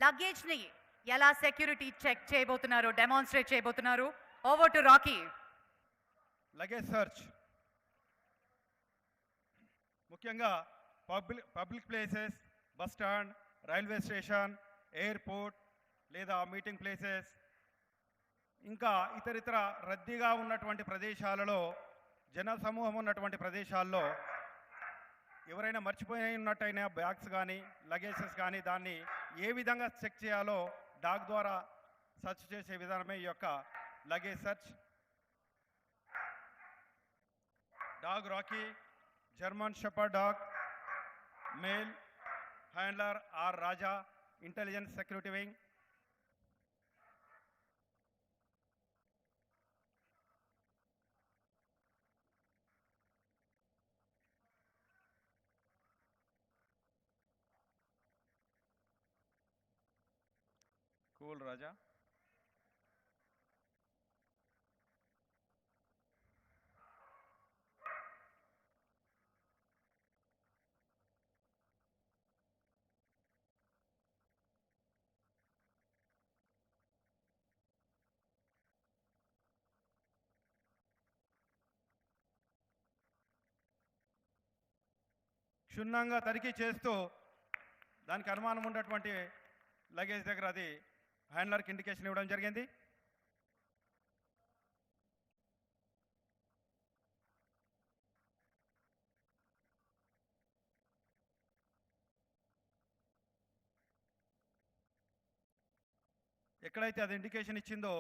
luggage ని ఎలా సెక్యూరిటీ చెక్ చేయబోతున్నారు, డెమాన్స్ట్రేట్ చేయబోతున్నారు. Over to Rocky. Luggage search ముఖ్యంగా public places, bus stand, railway station, airport లేదా మీటింగ్ ప్లేసెస్, ఇంకా ఇతరితర రద్దీగా ఉన్నటువంటి ప్రదేశాలలో, జన సమూహం ఉన్నటువంటి ప్రదేశాల్లో ఎవరైనా మర్చిపోయి ఉన్నట్టయినా బ్యాగ్స్ కానీ లగేజెస్ కానీ దాన్ని ఏ విధంగా చెక్ చేయాలో డాగ్ ద్వారా సెర్చ్ చేసే విధానమే ఈ యొక్క luggage search. Dog Rocky German shepherd dog male. Handler R Raja intelligence security wing. Cool Raja. క్షుణ్ణంగా తనిఖీ చేస్తూ దానికి అనుమానం ఉన్నటువంటి లగేజ్ దగ్గర అది హ్యాండ్లర్కి ఇండికేషన్ ఇవ్వడం జరిగింది. ఎక్కడైతే అది ఇండికేషన్ ఇచ్చిందో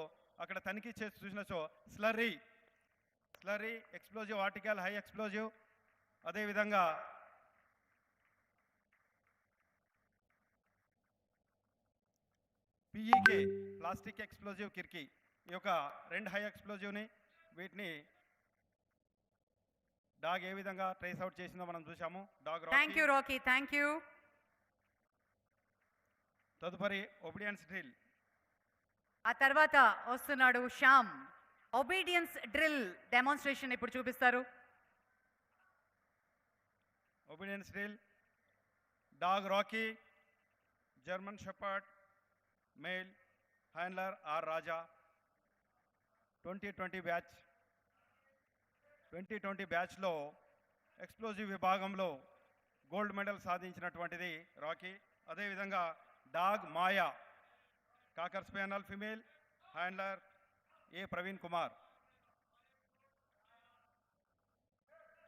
అక్కడ తనిఖీ చేసి చూసినచో slurry explosive article high explosive, అదేవిధంగా పిఈకే ప్లాస్టిక్ ఎక్స్ప్లోజివ్ కిర్కీ, ఈ యొక్క 2 హై ఎక్స్ప్లోజివ్ని వీటిని డాగ్ ఏ విధంగా ట్రేస్ అవుట్ చేసిందో మనం చూసాము. Dog thank you Rocky, thank you. తదుపరి ఒబిడియన్స్ డ్రిల్. ఆ తర్వాత వస్తున్నాడు శ్యామ్. ఒబీడియన్స్ డ్రిల్ డెమాన్స్ట్రేషన్ ఇప్పుడు చూపిస్తారు. Obedience drill. Dog Rocky German shepherd male. Handler R Raja 2020 batch. 2020 బ్యాచ్లో ఎక్స్ప్లోజివ్ విభాగంలో గోల్డ్ మెడల్ సాధించినటువంటిది రాకీ. అదేవిధంగా dog Maya cocker spaniel female. Handler A Praveen Kumar.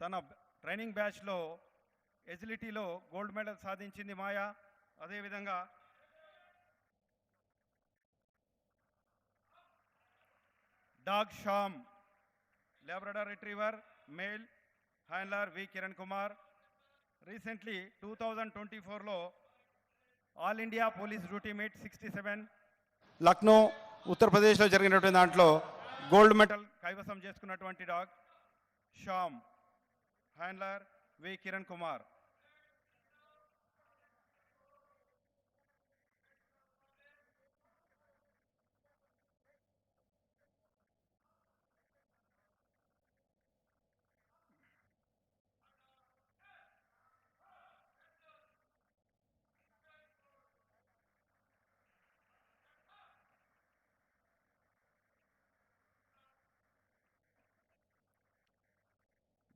తన ట్రైనింగ్ బ్యాచ్లో ఎజిలిటీలో గోల్డ్ మెడల్ సాధించింది మాయా. అదేవిధంగా dog Shyam Labrador retriever male. Handler V Kiran Kumar. Recently 2024లో all India police duty meet 67 Lucknow ఉత్తరప్రదేశ్లో జరిగినటువంటి దాంట్లో గోల్డ్ మెడల్ కైవసం చేసుకున్నటువంటి dog Shyam. Handler V Kiran Kumar.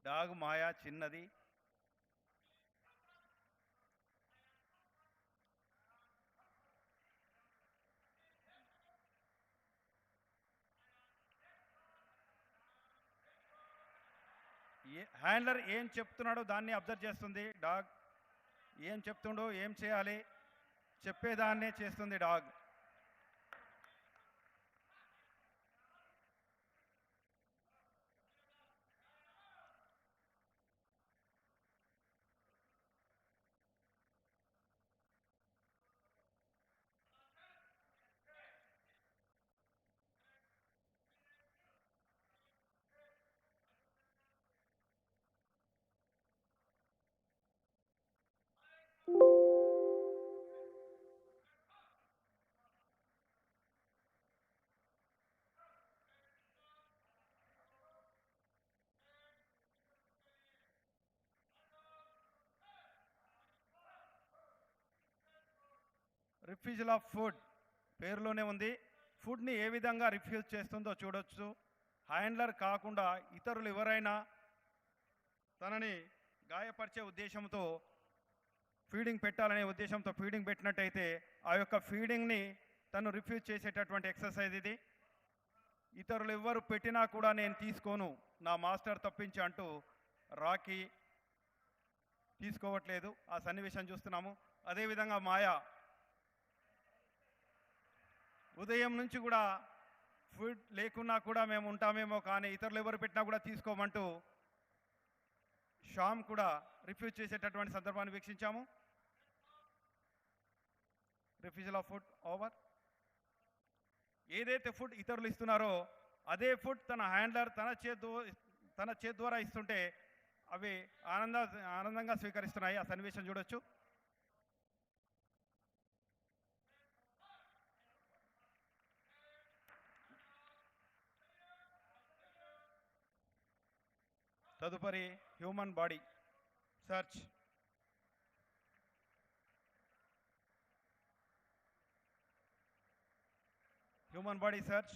Dog Maya చిన్నది. హ్యాండ్లర్ ఏం చెప్తున్నాడో దాన్ని అబ్జర్వ్ చేస్తుంది డాగ్. ఏం చెప్తుండో ఏం చేయాలి చెప్పేదాన్నే చేస్తుంది డాగ్. రిఫ్యూజల్ ఆఫ్ ఫుడ్ పేరులోనే ఉంది. ఫుడ్ని ఏ విధంగా రిఫ్యూజ్ చేస్తుందో చూడొచ్చు. హ్యాండ్లర్ కాకుండా ఇతరులు ఎవరైనా తనని గాయపరిచే ఉద్దేశంతో ఫీడింగ్ పెట్టాలనే ఉద్దేశంతో ఫీడింగ్ పెట్టినట్టయితే ఆ యొక్క ఫీడింగ్ని తను రిఫ్యూజ్ చేసేటటువంటి ఎక్సర్సైజ్ ఇది. ఇతరులు ఎవ్వరు పెట్టినా కూడా నేను తీసుకోను, నా మాస్టర్ తప్పించి అంటూ రాకీ తీసుకోవట్లేదు. ఆ సన్నివేశం చూస్తున్నాము. అదేవిధంగా మాయా ఉదయం నుంచి కూడా ఫుడ్ లేకున్నా కూడా మేము ఉంటామేమో కానీ ఇతరులు ఎవరు పెట్టినా కూడా తీసుకోమంటూ శ్యామ్ కూడా రిఫ్యూజ్ చేసేటటువంటి సందర్భాన్ని వీక్షించాము. Refusal of food over. ఏదైతే ఫుడ్ ఇతరులు ఇస్తున్నారో అదే ఫుడ్ తన హ్యాండ్లర్ తన చేతి ద్వారా ఇస్తుంటే అవి ఆనందంగా స్వీకరిస్తున్నాయి. ఆ సన్నివేశం చూడొచ్చు. తదుపరి human body search. Human body search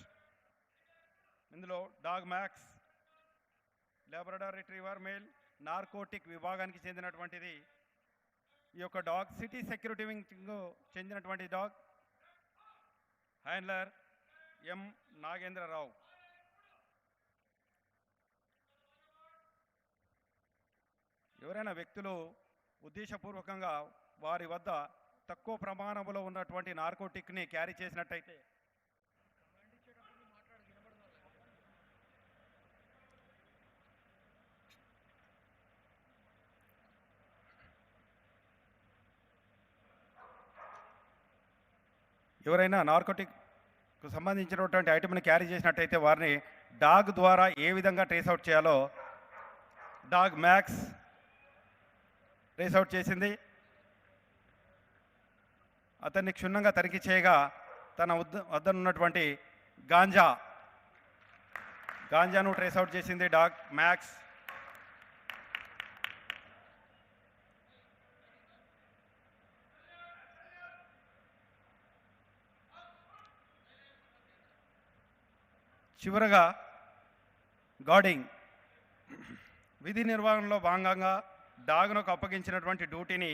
ఇందులో dog Max Labrador retriever male narcotic విభాగానికి చెందినటువంటిది. ఈ యొక్క డాగ్ సిటీ సెక్యూరిటీ వింగ్కు చెందినటువంటి డాగ్. హ్యాండ్లర్ ఎం నాగేంద్రరావు. ఎవరైనా వ్యక్తులు ఉద్దేశపూర్వకంగా వారి వద్ద తక్కువ ప్రమాణంలో ఉన్నటువంటి నార్కోటిక్ని క్యారీ చేసినట్టయితే ఎవరైనా నార్కోటిక్కు సంబంధించినటువంటి ఐటమ్ని క్యారీ చేసినట్టయితే వారిని డాగ్ ద్వారా ఏ విధంగా ట్రేస్అవుట్ చేయాలో డాగ్ మ్యాక్స్ ట్రేస్అవుట్ చేసింది. అతన్ని క్షుణ్ణంగా తనిఖీ చేయగా తన వద్దనున్నటువంటి గాంజాను ట్రేస్అవుట్ చేసింది డాగ్ మ్యాక్స్. చివరగా గార్డింగ్. విధి నిర్వహణలో భాగంగా డాగ్నకు అప్పగించినటువంటి డ్యూటీని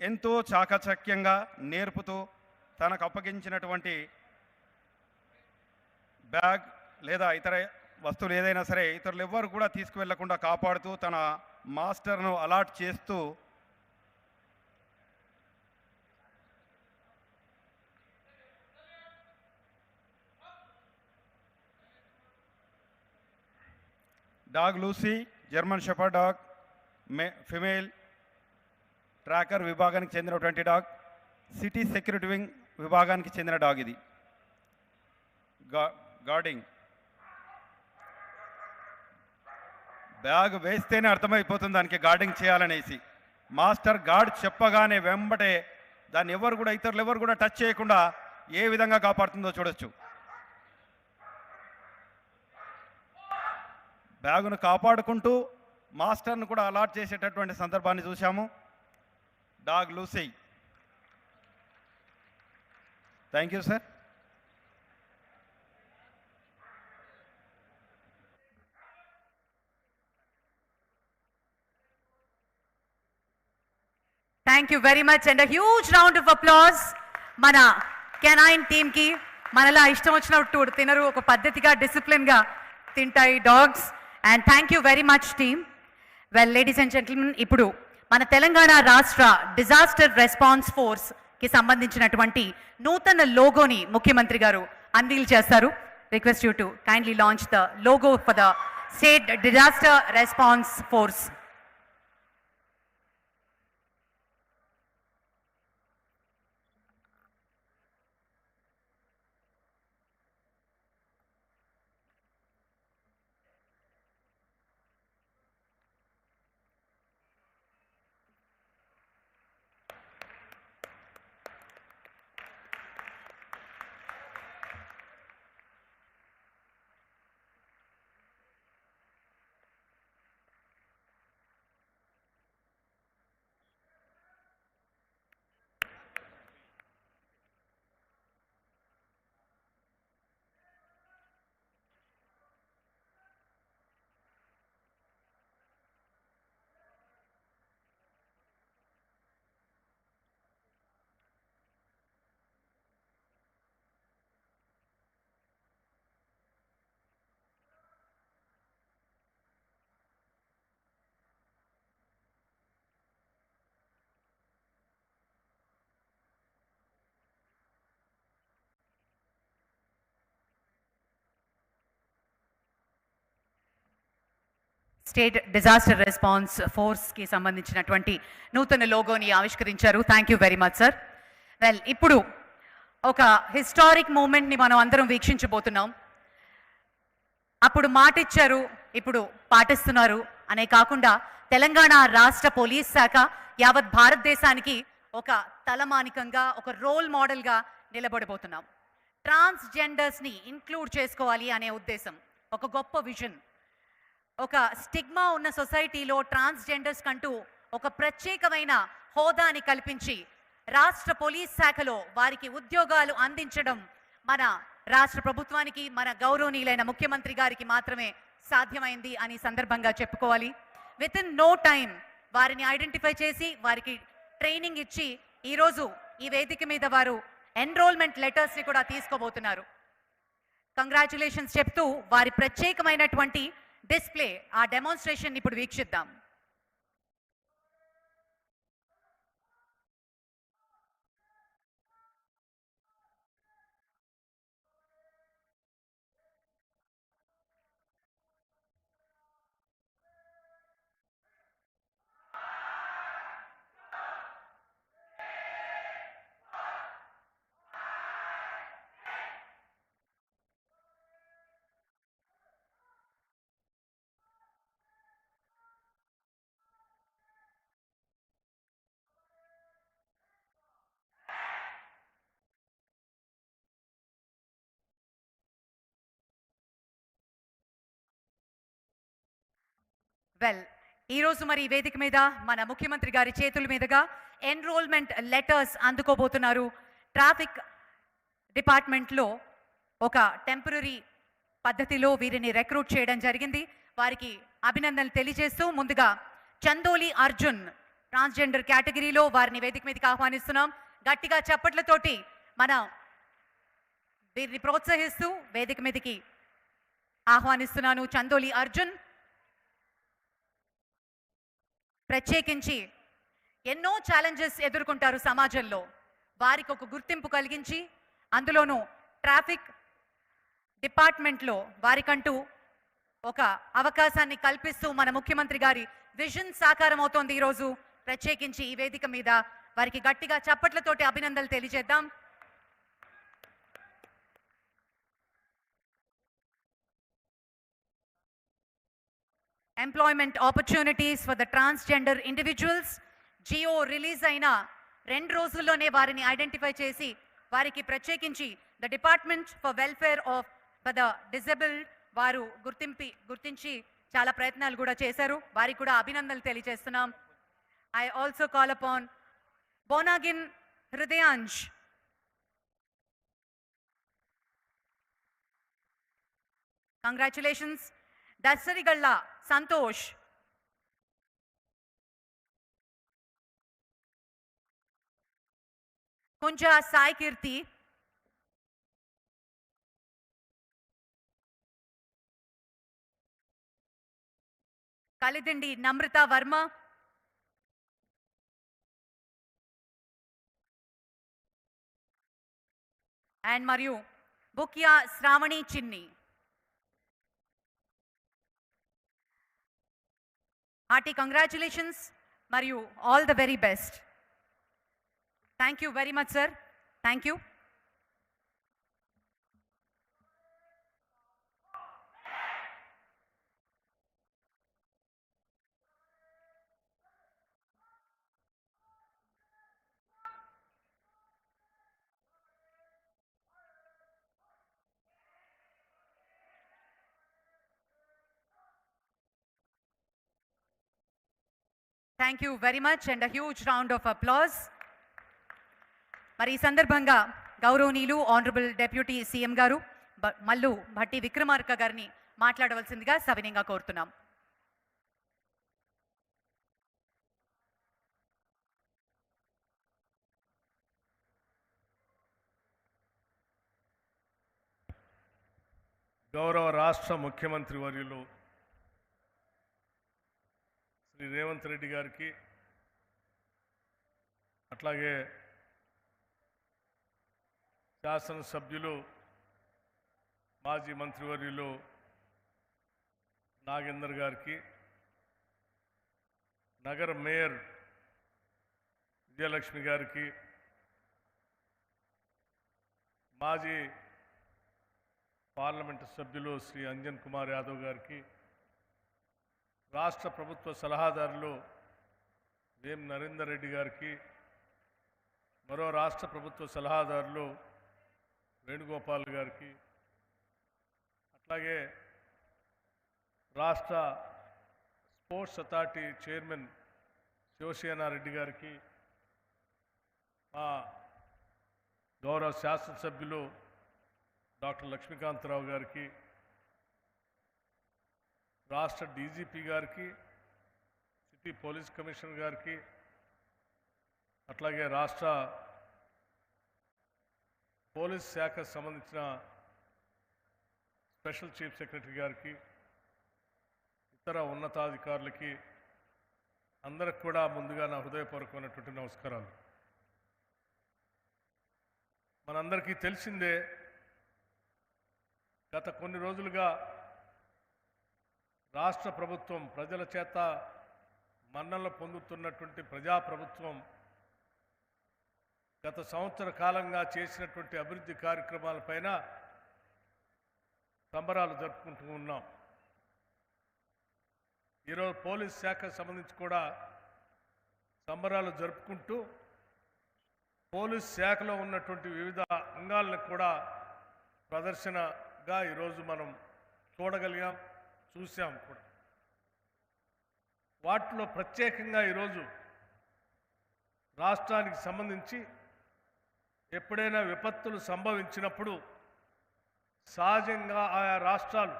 ఎంతో చాకచక్యంగా నేర్పుతూ తనకు అప్పగించినటువంటి బ్యాగ్ లేదా ఇతర వస్తువులు ఏదైనా సరే ఇతరులు ఎవ్వరు కూడా తీసుకువెళ్లకుండా కాపాడుతూ తన మాస్టర్ను అలాట్ చేస్తూ dog Lucy German shepherd dog female tracker విభాగానికి చెందినటువంటి డాగ్. సిటీ సెక్యూరిటీ వింగ్ విభాగానికి చెందిన డాగ్ ఇది. గార్డింగ్. బ్యాగ్ వేస్తేనే అర్థమైపోతుంది దానికి గార్డింగ్ చేయాలనేసి. మాస్టర్ గార్డ్ చెప్పగానే వెంబటే దాన్ని ఎవరు కూడా ఇతరులు ఎవరు కూడా టచ్ చేయకుండా ఏ విధంగా కాపాడుతుందో చూడొచ్చు. బ్యాగును కాపాడుకుంటూ మాస్టర్ను కూడా అలాట్ చేసేటటువంటి సందర్భాన్ని చూశాము. Dog Lucy. Thank you sir. Thank you very much and huge round of applause మన కెనైన్ టీమ్కి. మనలా ఇష్టం వచ్చినట్టు తినరు, ఒక పద్ధతిగా డిసిప్లిన్గా తింటాయి dogs. And thank you very much team. Well ladies and gentlemen, ఇప్పుడు మన తెలంగాణ రాష్ట్ర డిజాస్టర్ రెస్పాన్స్ ఫోర్స్కి సంబంధించినటువంటి నూతన లోగోని ముఖ్యమంత్రి గారు అన్వీల్ చేస్తారు. Request you to kindly launch the logo for the state disaster response ఫోర్స్. స్టేట్ డిజాస్టర్ రెస్పాన్స్ ఫోర్స్కి సంబంధించినటువంటి నూతన లోగోని ఆవిష్కరించారు. Thank you very much sir. Well, ఇప్పుడు ఒక హిస్టారిక్ మూమెంట్ని మనం అందరం వీక్షించబోతున్నాం. అప్పుడు మాట ఇచ్చారు, ఇప్పుడు పాటిస్తున్నారు అనే కాకుండా తెలంగాణ రాష్ట్ర పోలీస్ శాఖ యావత్ భారతదేశానికి ఒక తలమానికంగా, ఒక రోల్ మోడల్గా నిలబడబోతున్నాం. ట్రాన్స్జెండర్స్ని ఇంక్లూడ్ చేసుకోవాలి అనే ఉద్దేశం, ఒక గొప్ప విజన్. ఒక స్టిగ్మా ఉన్న సొసైటీలో ట్రాన్స్జెండర్స్ కంటూ ఒక ప్రత్యేకమైన హోదాని కల్పించి రాష్ట్ర పోలీస్ శాఖలో వారికి ఉద్యోగాలు అందించడం మన రాష్ట్ర ప్రభుత్వానికి, మన గౌరవనీయులైన ముఖ్యమంత్రి గారికి మాత్రమే సాధ్యమైంది అని సందర్భంగా చెప్పుకోవాలి. విత్ ఇన్ నో టైం వారిని ఐడెంటిఫై చేసి వారికి ట్రైనింగ్ ఇచ్చి ఈరోజు ఈ వేదిక మీద వారు ఎన్రోల్మెంట్ లెటర్స్ని కూడా తీసుకోబోతున్నారు. కంగ్రాచులేషన్స్ చెప్తూ వారి ప్రత్యేకమైనటువంటి డిస్ప్లే, ఆ డెమాన్స్ట్రేషన్ ఇప్పుడు వీక్షిద్దాం. వెల్, ఈరోజు మరి ఈ వేదిక మీద మన ముఖ్యమంత్రి గారి చేతుల మీదుగా ఎన్రోల్మెంట్ లెటర్స్ అందుకోబోతున్నారు. ట్రాఫిక్ డిపార్ట్మెంట్లో ఒక టెంపరరీ పద్ధతిలో వీరిని రిక్రూట్ చేయడం జరిగింది. వారికి అభినందనలు తెలియజేస్తూ ముందుగా చందోలి అర్జున్ ట్రాన్స్జెండర్ కేటగిరీలో వారిని వేదిక మీదకి ఆహ్వానిస్తున్నాం. గట్టిగా చప్పట్లతోటి మనం వీరిని ప్రోత్సహిస్తూ వేదిక మీదకి ఆహ్వానిస్తున్నాను. చందోలి అర్జున్ ప్రత్యేకించి ఎన్నో ఛాలెంజెస్ ఎదుర్కొంటారు సమాజంలో, వారికి ఒక గుర్తింపు కలిగించి అందులోనూ ట్రాఫిక్ డిపార్ట్మెంట్లో వారికంటూ ఒక అవకాశాన్ని కల్పిస్తూ మన ముఖ్యమంత్రి గారి విజన్ సాకారం అవుతోంది. ఈరోజు ప్రత్యేకించి ఈ వేదిక మీద వారికి గట్టిగా చప్పట్లతోటి అభినందనలు తెలియజేద్దాం. Employment opportunities for the transgender individuals GO release అయిన 2 రోజుల్లోనే వారిని ఐడెంటిఫై చేసి వారికి ప్రత్యేకించి the department for welfare of for the disabled వారు గుర్తించి చాలా ప్రయత్నాలు కూడా చేశారు. వారికి కూడా అభినందనలు తెలియజేస్తున్నాం. ఐ ఆల్సో కాల్ అపాన్ బోనాగిన్ హృదయాంష్, కంగ్రాచులేషన్స్. దర్శరిగళ్ళ సంతోష్, కుంజ సాయి కీర్తి, కలిదిండి నమ్రత వర్మ, అండ్ మరియు బుక్యా శ్రావణి చిన్ని. హార్టీ కంగ్రాచులేషన్స్ మరియు all the very best. Thank you very much sir. Thank you. Thank you very much and a huge round of applause. మరి ఈ సందర్భంగా గౌరవనీయులు ఆనరబుల్ డెప్యూటీ సీఎం గారు మల్లు భట్టి విక్రమార్క గారిని మాట్లాడవలసిందిగా సవినయంగా కోరుతున్నాం. గౌరవ రాష్ట్ర ముఖ్యమంత్రి వర్యులు శ్రీ రేవంత్ రెడ్డి గారికి, అట్లాగే శాసనసభ్యులు మాజీ మంత్రివర్యులు నాగేందర్ గారికి, నగర మేయర్ విజయలక్ష్మి గారికి, మాజీ పార్లమెంటు సభ్యులు శ్రీ అంజన్ కుమార్ యాదవ్ గారికి, రాష్ట్ర ప్రభుత్వ సలహాదారులు వేం నరేందర్ రెడ్డి గారికి, మరో రాష్ట్ర ప్రభుత్వ సలహాదారులు వేణుగోపాల్ గారికి, అట్లాగే రాష్ట్ర స్పోర్ట్స్ అథారిటీ చైర్మన్ శివసేనారెడ్డి గారికి, మా గౌరవ శాసనసభ్యులు డాక్టర్ లక్ష్మీకాంతరావు గారికి, రాష్ట్ర డీజీపీ గారికి, సిటీ పోలీస్ కమిషనర్ గారికి, అట్లాగే రాష్ట్ర పోలీస్ శాఖకు సంబంధించిన స్పెషల్ చీఫ్ సెక్రటరీ గారికి, ఇతర ఉన్నతాధికారులకి అందరికి కూడా ముందుగా నా హృదయపూర్వకమైనటువంటి నమస్కారాలు. మనందరికీ తెలిసిందే, గత కొన్ని రోజులుగా రాష్ట్ర ప్రభుత్వం ప్రజల చేత మన్ననలు పొందుతున్నటువంటి ప్రజాప్రభుత్వం గత సంవత్సర కాలంగా చేసినటువంటి అభివృద్ధి కార్యక్రమాలపైన సంబరాలు జరుపుకుంటూ ఉన్నాం. ఈరోజు పోలీస్ శాఖకు సంబంధించి కూడా సంబరాలు జరుపుకుంటూ పోలీస్ శాఖలో ఉన్నటువంటి వివిధ అంగాలను కూడా ప్రదర్శనగా ఈరోజు మనం చూడగలిగాం, చూసాం కూడా. వాటిలో ప్రత్యేకంగా ఈరోజు రాష్ట్రానికి సంబంధించి ఎప్పుడైనా విపత్తులు సంభవించినప్పుడు సహజంగా ఆయా రాష్ట్రాలు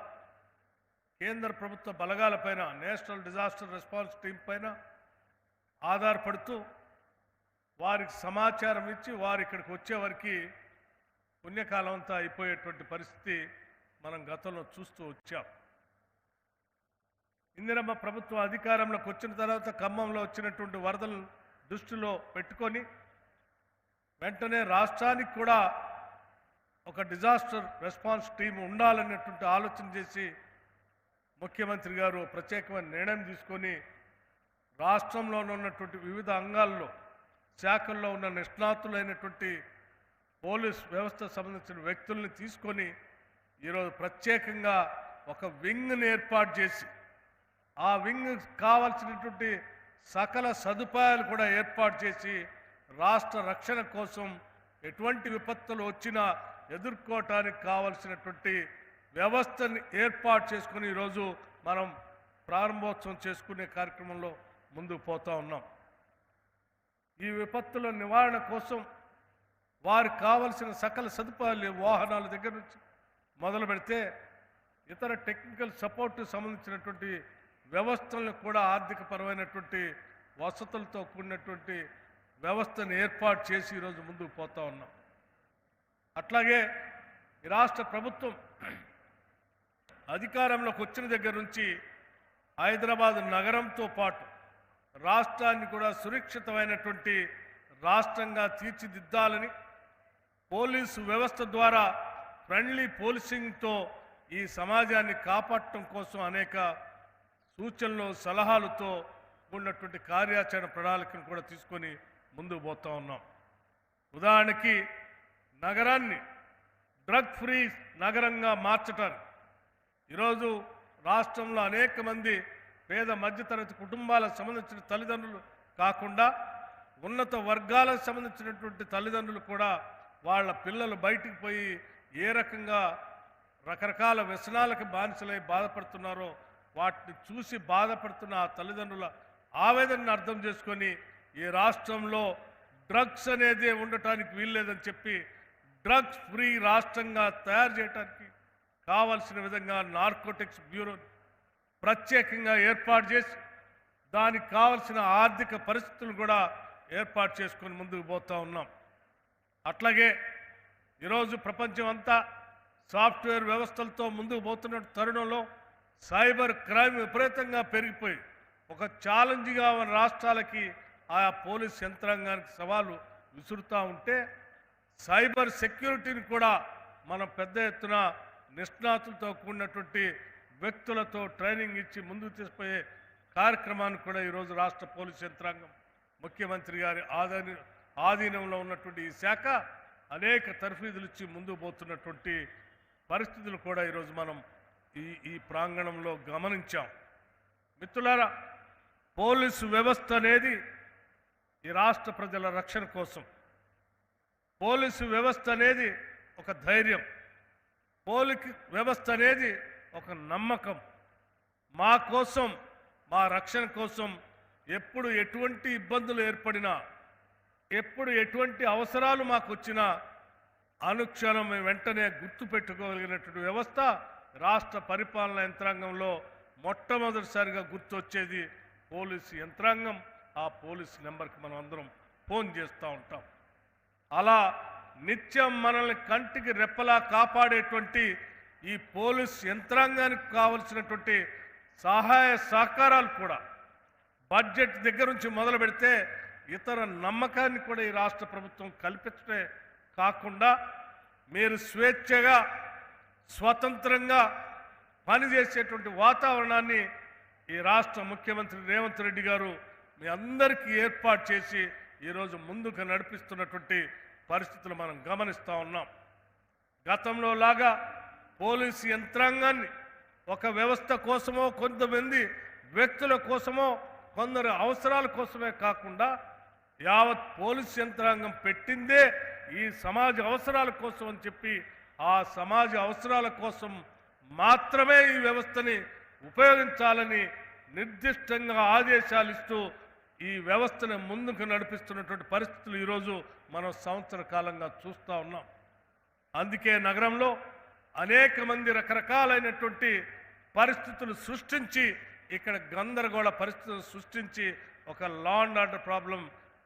కేంద్ర ప్రభుత్వ బలగాలపైన, నేషనల్ డిజాస్టర్ రెస్పాన్స్ టీం పైన ఆధారపడుతూ వారికి సమాచారం ఇచ్చి వారు ఇక్కడికి వచ్చేవారికి పుణ్యకాలం అంతా అయిపోయేటువంటి పరిస్థితి మనం గతంలో చూస్తూ వచ్చాం. ఇందిరమ్మ ప్రభుత్వం అధికారంలోకి వచ్చిన తర్వాత ఖమ్మంలో వచ్చినటువంటి వరదలను దృష్టిలో పెట్టుకొని వెంటనే రాష్ట్రానికి కూడా ఒక డిజాస్టర్ రెస్పాన్స్ టీం ఉండాలనేటువంటి ఆలోచన చేసి ముఖ్యమంత్రి గారు ప్రత్యేకమైన నిర్ణయం తీసుకొని రాష్ట్రంలో ఉన్నటువంటి వివిధ అంగాల్లో శాఖల్లో ఉన్న నిష్ణాతులైనటువంటి పోలీస్ వ్యవస్థ సంబంధించిన వ్యక్తుల్ని తీసుకొని ఈరోజు ప్రత్యేకంగా ఒక వింగ్ని ఏర్పాటు చేసి ఆ వింగ్ కావాల్సినటువంటి సకల సదుపాయాలు కూడా ఏర్పాటు చేసి రాష్ట్ర రక్షణ కోసం ఎటువంటి విపత్తులు వచ్చినా ఎదుర్కోవటానికి కావలసినటువంటి వ్యవస్థని ఏర్పాటు చేసుకుని ఈరోజు మనం ప్రారంభోత్సవం చేసుకునే కార్యక్రమంలో ముందుకు పోతూ ఉన్నాం. ఈ విపత్తుల నివారణ కోసం వారికి కావలసిన సకల సదుపాయాలు, వాహనాల దగ్గర నుంచి మొదలు పెడితే ఇతర టెక్నికల్ సపోర్ట్కి సంబంధించినటువంటి వ్యవస్థలను కూడా ఆర్థికపరమైనటువంటి వసతులతో కూడినటువంటి వ్యవస్థను ఏర్పాటు చేసి ఈరోజు ముందుకు పోతా ఉన్నాం. అట్లాగే ఈ రాష్ట్ర ప్రభుత్వం అధికారంలోకి వచ్చిన దగ్గర నుంచి హైదరాబాద్ నగరంతో పాటు రాష్ట్రాన్ని కూడా సురక్షితమైనటువంటి రాష్ట్రంగా తీర్చిదిద్దాలని పోలీసు వ్యవస్థ ద్వారా ఫ్రెండ్లీ పోలీసింగ్తో ఈ సమాజాన్ని కాపాడటం కోసం అనేక సూచనలు సలహాలతో ఉన్నటువంటి కార్యాచరణ ప్రణాళికను కూడా తీసుకొని ముందుకు పోతా ఉన్నాం. ఉదాహరణకి నగరాన్ని డ్రగ్ ఫ్రీ నగరంగా మార్చటానికి ఈరోజు రాష్ట్రంలో అనేక మంది పేద మధ్యతరగతి కుటుంబాలకు సంబంధించిన తల్లిదండ్రులు కాకుండా ఉన్నత వర్గాలకు సంబంధించినటువంటి తల్లిదండ్రులు కూడా వాళ్ళ పిల్లలు బయటికి పోయి ఏ రకంగా రకరకాల వ్యసనాలకు బానిసలై బాధపడుతున్నారో వాటిని చూసి బాధపడుతున్న ఆ తల్లిదండ్రుల ఆవేదనను అర్థం చేసుకొని ఈ రాష్ట్రంలో డ్రగ్స్ అనేది ఉండటానికి వీల్లేదని చెప్పి డ్రగ్స్ ఫ్రీ రాష్ట్రంగా తయారు చేయడానికి కావలసిన విధంగా నార్కోటిక్స్ బ్యూరో ప్రత్యేకంగా ఏర్పాటు చేసి దానికి కావలసిన ఆర్థిక పరిస్థితులు కూడా ఏర్పాటు చేసుకొని ముందుకు పోతూ ఉన్నాం. అట్లాగే ఈరోజు ప్రపంచం అంతా సాఫ్ట్వేర్ వ్యవస్థలతో ముందుకు పోతున్న తరుణంలో సైబర్ క్రైమ్ విపరీతంగా పెరిగిపోయి ఒక ఛాలెంజ్గా మన రాష్ట్రాలకి ఆయా పోలీస్ యంత్రాంగానికి సవాలు విసురుతూ ఉంటే సైబర్ సెక్యూరిటీని కూడా మనం పెద్ద ఎత్తున నిష్ణాతులతో కూడినటువంటి వ్యక్తులతో ట్రైనింగ్ ఇచ్చి ముందుకు తీసుకుపోయే కార్యక్రమాన్ని కూడా ఈరోజు రాష్ట్ర పోలీస్ యంత్రాంగం ముఖ్యమంత్రి గారి ఆధీనంలో ఉన్నటువంటి ఈ శాఖ అనేక తర్ఫీదులు ఇచ్చి ముందుకు పోతున్నటువంటి పరిస్థితులు కూడా ఈరోజు మనం ఈ ప్రాంగణంలో గమనించాం. మిత్రులారా, పోలీసు వ్యవస్థ అనేది ఈ రాష్ట్ర ప్రజల రక్షణ కోసం, పోలీసు వ్యవస్థ అనేది ఒక ధైర్యం, పోలీసు వ్యవస్థ అనేది ఒక నమ్మకం. మా కోసం, మా రక్షణ కోసం ఎప్పుడు ఎటువంటి ఇబ్బందులు ఏర్పడినా, ఎప్పుడు ఎటువంటి అవసరాలు మాకు వచ్చినా అనుక్షణం వెంటనే గుర్తుపెట్టుకోగలిగినటువంటి వ్యవస్థ రాష్ట్ర పరిపాలనా యంత్రాంగంలో మొట్టమొదటిసారిగా గుర్తొచ్చేది పోలీసు యంత్రాంగం. ఆ పోలీసు నెంబర్కి మనం అందరం ఫోన్ చేస్తూ ఉంటాం. అలా నిత్యం మనల్ని కంటికి రెప్పలా కాపాడేటువంటి ఈ పోలీస్ యంత్రాంగానికి కావలసినటువంటి సహాయ సహకారాలు కూడా బడ్జెట్ దగ్గర నుంచి మొదలు పెడితే ఇతర నమ్మకాన్ని కూడా ఈ రాష్ట్ర ప్రభుత్వం కల్పించడే కాకుండా మీరు స్వేచ్ఛగా స్వతంత్రంగా పనిచేసేటువంటి వాతావరణాన్ని ఈ రాష్ట్ర ముఖ్యమంత్రి రేవంత్ రెడ్డి గారు మీ అందరికీ ఏర్పాటు చేసి ఈరోజు ముందుకు నడిపిస్తున్నటువంటి పరిస్థితులు మనం గమనిస్తూ ఉన్నాం. గతంలో లాగా పోలీసు యంత్రాంగాన్ని ఒక వ్యవస్థ కోసమో, కొంతమంది వ్యక్తుల కోసమో, కొందరు అవసరాల కోసమే కాకుండా యావత్ పోలీసు యంత్రాంగం పెట్టిందే ఈ సమాజ అవసరాల కోసం అని చెప్పి ఆ సమాజ అవసరాల కోసం మాత్రమే ఈ వ్యవస్థని ఉపయోగించాలని నిర్దిష్టంగా ఆదేశాలు ఇస్తూ ఈ వ్యవస్థను ముందుకు నడిపిస్తున్నటువంటి పరిస్థితులు ఈరోజు మనం సంవత్సర కాలంగా చూస్తూ ఉన్నాం. అందుకే నగరంలో అనేక మంది రకరకాలైనటువంటి పరిస్థితులు సృష్టించి, ఇక్కడ గందరగోళ పరిస్థితులు సృష్టించి ఒక law and order problem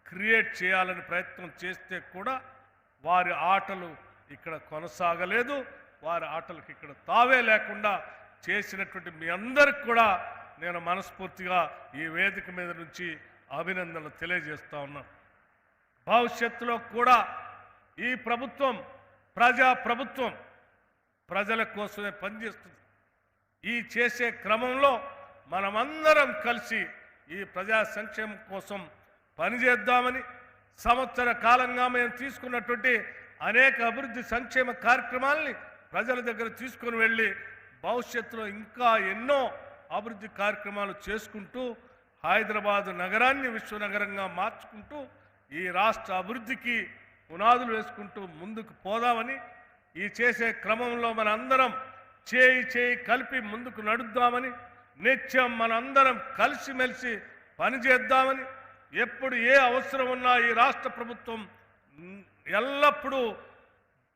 create చేయాలని ప్రయత్నం చేస్తే కూడా వారి ఆటలు ఇక్కడ కొనసాగలేదు. వారి ఆటలకు ఇక్కడ తావే లేకుండా చేసినటువంటి మీ అందరికి కూడా నేను మనస్ఫూర్తిగా ఈ వేదిక మీద నుంచి అభినందనలు తెలియజేస్తా ఉన్నాను. భవిష్యత్తులో కూడా ఈ ప్రభుత్వం ప్రజా ప్రభుత్వం ప్రజల కోసమే పనిచేస్తుంది. ఈ చేసే క్రమంలో మనమందరం కలిసి ఈ ప్రజా సంక్షేమం కోసం పనిచేద్దామని సంవత్సర కాలంగా మేము తీసుకున్నటువంటి అనేక అభివృద్ధి సంక్షేమ కార్యక్రమాలని ప్రజల దగ్గర తీసుకొని వెళ్ళి భవిష్యత్తులో ఇంకా ఎన్నో అభివృద్ధి కార్యక్రమాలు చేసుకుంటూ హైదరాబాద్ నగరాన్ని విశ్వనగరంగా మార్చుకుంటూ ఈ రాష్ట్ర అభివృద్ధికి పునాదులు వేసుకుంటూ ముందుకు పోదామని, ఈ చేసే క్రమంలో మనందరం చేయి చేయి కలిపి ముందుకు నడుద్దామని, నిత్యం మనందరం కలిసిమెలిసి పనిచేద్దామని, ఎప్పుడు ఏ అవసరం ఉన్నా ఈ రాష్ట్ర ప్రభుత్వం ఎల్లప్పుడూ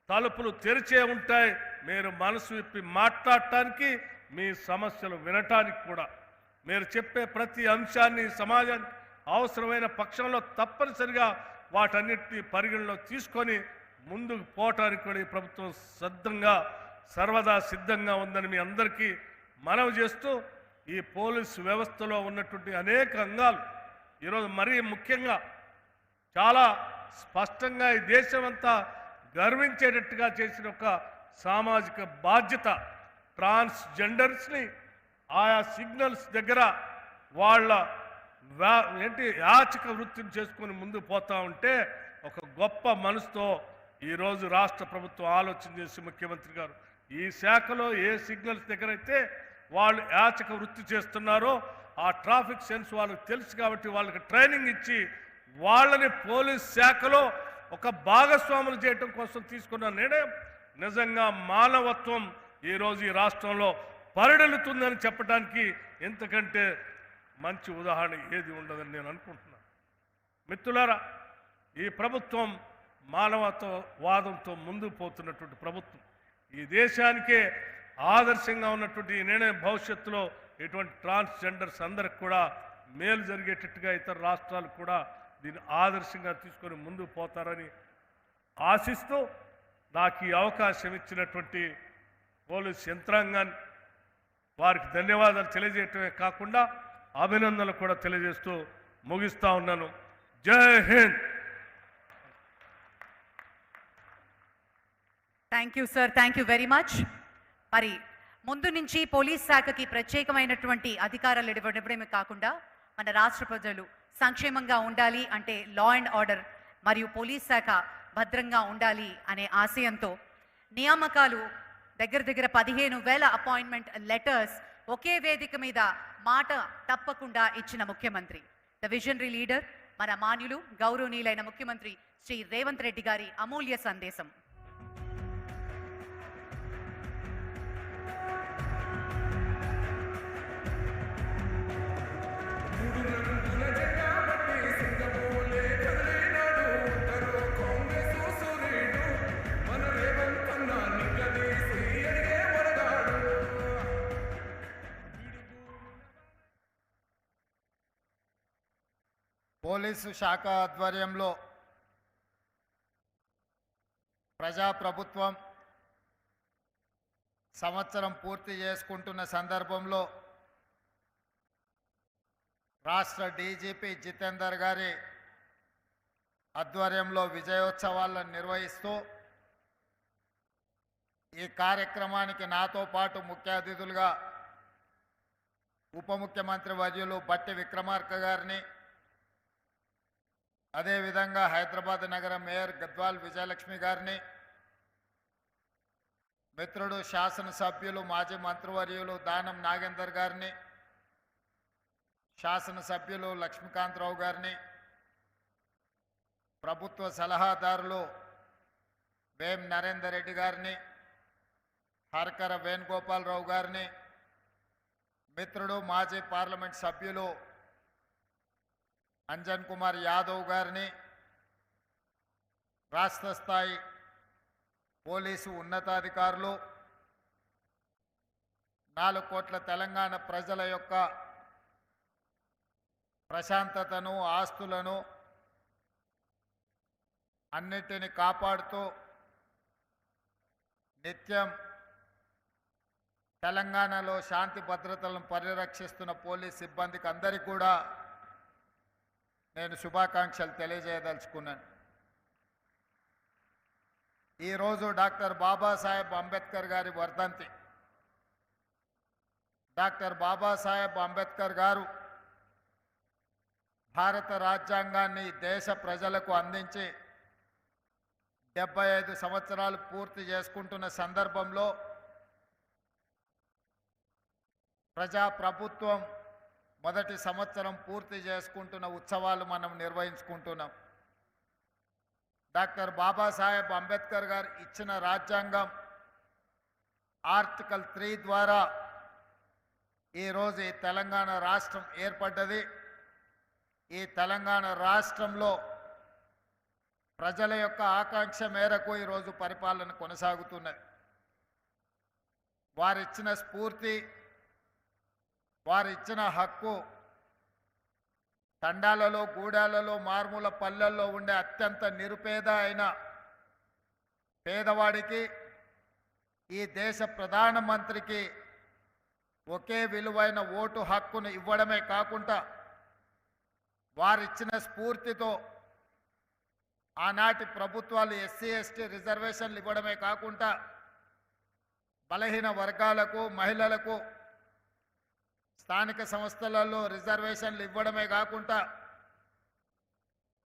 తలుపులు తెరిచే ఉంటాయి. మీరు మనసు విప్పి మాట్లాడటానికి, మీ సమస్యలు వినటానికి కూడా, మీరు చెప్పే ప్రతి అంశాన్ని సమాజానికి అవసరమైన పక్షంలో తప్పనిసరిగా వాటన్నిటిని పరిగణలో తీసుకొని ముందుకు పోవటానికి కూడా ఈ ప్రభుత్వం సర్వదా సిద్ధంగా ఉందని మీ అందరికీ మనవి చేస్తూ ఈ పోలీసు వ్యవస్థలో ఉన్నటువంటి అనేక అంగాలు ఈరోజు మరీ ముఖ్యంగా చాలా స్పష్టంగా ఈ దేశమంతా గర్వించేటట్టుగా చేసిన ఒక సామాజిక బాధ్యత ట్రాన్స్జెండర్స్ని ఆయా సిగ్నల్స్ దగ్గర వాళ్ళ యాచిక వృత్తిని చేసుకొని ముందుకు పోతా ఉంటే ఒక గొప్ప మనసుతో ఈరోజు రాష్ట్ర ప్రభుత్వం ఆలోచన చేసి ముఖ్యమంత్రి గారు ఈ శాఖలో ఏ సిగ్నల్స్ దగ్గర అయితే వాళ్ళు యాచక వృత్తి చేస్తున్నారో ఆ ట్రాఫిక్ సెన్స్ వాళ్ళకి తెలుసు కాబట్టి వాళ్ళకి ట్రైనింగ్ ఇచ్చి వాళ్ళని పోలీస్ శాఖలో ఒక భాగస్వాములు చేయటం కోసం తీసుకున్న నిర్ణయం నిజంగా మానవత్వం ఈరోజు ఈ రాష్ట్రంలో పరిడలుతుందని చెప్పడానికి ఎంతకంటే మంచి ఉదాహరణ ఏది ఉండదని నేను అనుకుంటున్నాను. మిత్రులారా, ఈ ప్రభుత్వం మానవత్వవాదంతో ముందుకు పోతున్నటువంటి ప్రభుత్వం. ఈ దేశానికే ఆదర్శంగా ఉన్నటువంటి ఈ నిర్ణయం భవిష్యత్తులో ఇటువంటి ట్రాన్స్జెండర్స్ అందరికి కూడా మేలు జరిగేటట్టుగా ఇతర రాష్ట్రాలు కూడా దీన్ని ఆదర్శంగా తీసుకొని ముందుకు పోతారని ఆశిస్తూ నాకు ఈ అవకాశం ఇచ్చినటువంటి పోలీస్ యంత్రాంగాన్ని వారికి ధన్యవాదాలు తెలియజేయటమే కాకుండా అభినందనలు కూడా తెలియజేస్తూ ముగిస్తా ఉన్నాను. జై Hind. Thank you sir, thank you very much. మరి ముందు నుంచి పోలీస్ శాఖకి ప్రత్యేకమైనటువంటి అధికారాలు ఇవ్వడమే కాకుండా మన రాష్ట్ర ప్రజలు సంక్షేమంగా ఉండాలి అంటే లా అండ్ ఆర్డర్ మరియు పోలీస్ శాఖ భద్రంగా ఉండాలి అనే ఆశయంతో నియామకాలు దగ్గర 15,000 అపాయింట్మెంట్ లెటర్స్ ఒకే వేదిక మీద మాట తప్పకుండా ఇచ్చిన ముఖ్యమంత్రి, ద విజనరీ లీడర్, మన మాన్యులు గౌరవనీయులైన ముఖ్యమంత్రి శ్రీ రేవంత్ రెడ్డి గారి అమూల్య సందేశం. పోలీసు శాఖ ఆధ్వర్యంలో ప్రజాప్రభుత్వం సంవత్సరం పూర్తి చేసుకుంటున్న సందర్భంలో రాష్ట్ర డీజీపీ జితేందర్ గారి ఆధ్వర్యంలో విజయోత్సవాలను నిర్వహిస్తూ ఈ కార్యక్రమానికి నాతో పాటు ముఖ్య అతిథులుగా ఉప ముఖ్యమంత్రి వర్యులు బట్టి విక్రమార్క గారిని, అదేవిధంగా హైదరాబాద్ నగర మేయర్ గద్వాల్ విజయలక్ష్మి గారిని, మిత్రుడు శాసనసభ్యులు మాజీ మంత్రివర్యులు దానం నాగేందర్ గారిని, శాసనసభ్యులు లక్ష్మీకాంతరావు గారిని, ప్రభుత్వ సలహాదారులు వేం నరేందర్ రెడ్డి గారిని, హర్కర వేణుగోపాలరావు గారిని, మిత్రుడు మాజీ పార్లమెంట్ సభ్యులు అంజన్ కుమార్ యాదవ్ గారిని, రాష్ట్ర స్థాయి పోలీసు ఉన్నతాధికారులు, 4 కోట్ల తెలంగాణ ప్రజల యొక్క ప్రశాంతతను, ఆస్తులను అన్నిటిని కాపాడుతూ నిత్యం తెలంగాణలో శాంతి భద్రతలను పరిరక్షిస్తున్న పోలీస్ సిబ్బందికి అందరికీ కూడా నేను శుభాకాంక్షలు తెలియజేయదలుచుకున్నాను. ఈరోజు డాక్టర్ బాబాసాహెబ్ అంబేద్కర్ గారి వర్ధంతి. డాక్టర్ బాబాసాహెబ్ అంబేద్కర్ గారు భారత రాజ్యాంగాన్ని దేశ ప్రజలకు అందించి 75 సంవత్సరాలు పూర్తి చేసుకుంటున్న సందర్భంలో ప్రజాప్రభుత్వం మొదటి సంవత్సరం పూర్తి చేసుకుంటున్న ఉత్సవాలు మనం నిర్వహించుకుంటున్నాం. డాక్టర్ బాబాసాహెబ్ అంబేద్కర్ గారు ఇచ్చిన రాజ్యాంగం ఆర్టికల్ 3 ద్వారా ఈరోజు ఈ తెలంగాణ రాష్ట్రం ఏర్పడ్డది. ఈ తెలంగాణ రాష్ట్రంలో ప్రజల యొక్క ఆకాంక్ష మేరకు ఈరోజు పరిపాలన కొనసాగుతున్నది. వారిచ్చిన స్ఫూర్తి, వారిచ్చిన హక్కు తండాలలో గూడాలలో మారుమూల పల్లెల్లో ఉండే అత్యంత నిరుపేద అయిన పేదవాడికి ఈ దేశ ప్రధానమంత్రికి ఒకే విలువైన ఓటు హక్కును ఇవ్వడమే కాకుండా వారిచ్చిన స్ఫూర్తితో ఆనాటి ప్రభుత్వాలు ఎస్సీ ఎస్టీ రిజర్వేషన్లు ఇవ్వడమే కాకుండా బలహీన వర్గాలకు మహిళలకు స్థానిక సంస్థలలో రిజర్వేషన్లు ఇవ్వడమే కాకుండా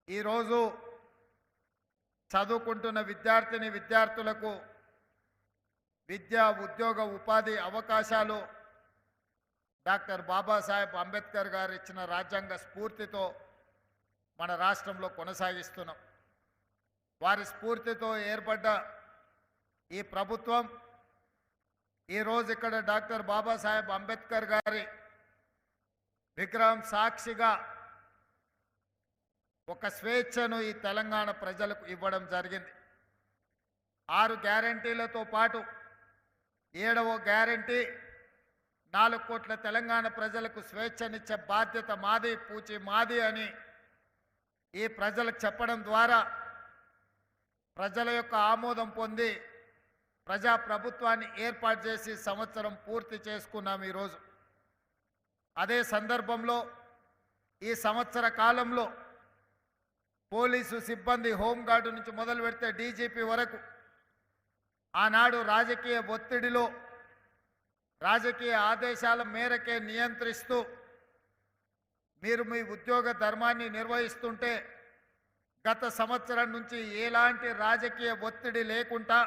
ఈరోజు చదువుకుంటున్న విద్యార్థులకు విద్యా ఉద్యోగ ఉపాధి అవకాశాలు డాక్టర్ బాబాసాహెబ్ అంబేద్కర్ గారు ఇచ్చిన రాజ్యాంగ స్ఫూర్తితో మన రాష్ట్రంలో కొనసాగిస్తున్నాం. వారి స్ఫూర్తితో ఏర్పడ్డ ఈ ప్రభుత్వం ఈరోజు ఇక్కడ డాక్టర్ బాబాసాహెబ్ అంబేద్కర్ గారి విగ్రహం సాక్షిగా ఒక స్వేచ్ఛను ఈ తెలంగాణ ప్రజలకు ఇవ్వడం జరిగింది. 6 గ్యారంటీలతో పాటు 7వ గ్యారంటీ 4 కోట్ల తెలంగాణ ప్రజలకు స్వేచ్ఛనిచ్చే బాధ్యత మాది, పూచి మాది అని ఈ ప్రజలకు చెప్పడం ద్వారా ప్రజల యొక్క ఆమోదం పొంది ప్రజాప్రభుత్వాన్ని ఏర్పాటు చేసి సంవత్సరం పూర్తి చేసుకున్నాం ఈరోజు. అదే సందర్భంలో ఈ సంవత్సర కాలంలో పోలీసు సిబ్బంది, హోంగార్డు నుంచి మొదలు పెడితే డీజీపీ వరకు ఆనాడు రాజకీయ ఒత్తిడిలో రాజకీయ ఆదేశాల మేరకే నియంత్రిస్తూ మీరు మీ ఉద్యోగ ధర్మాన్ని నిర్వహిస్తుంటే గత సంవత్సరం నుంచి ఎలాంటి రాజకీయ ఒత్తిడి లేకుండా,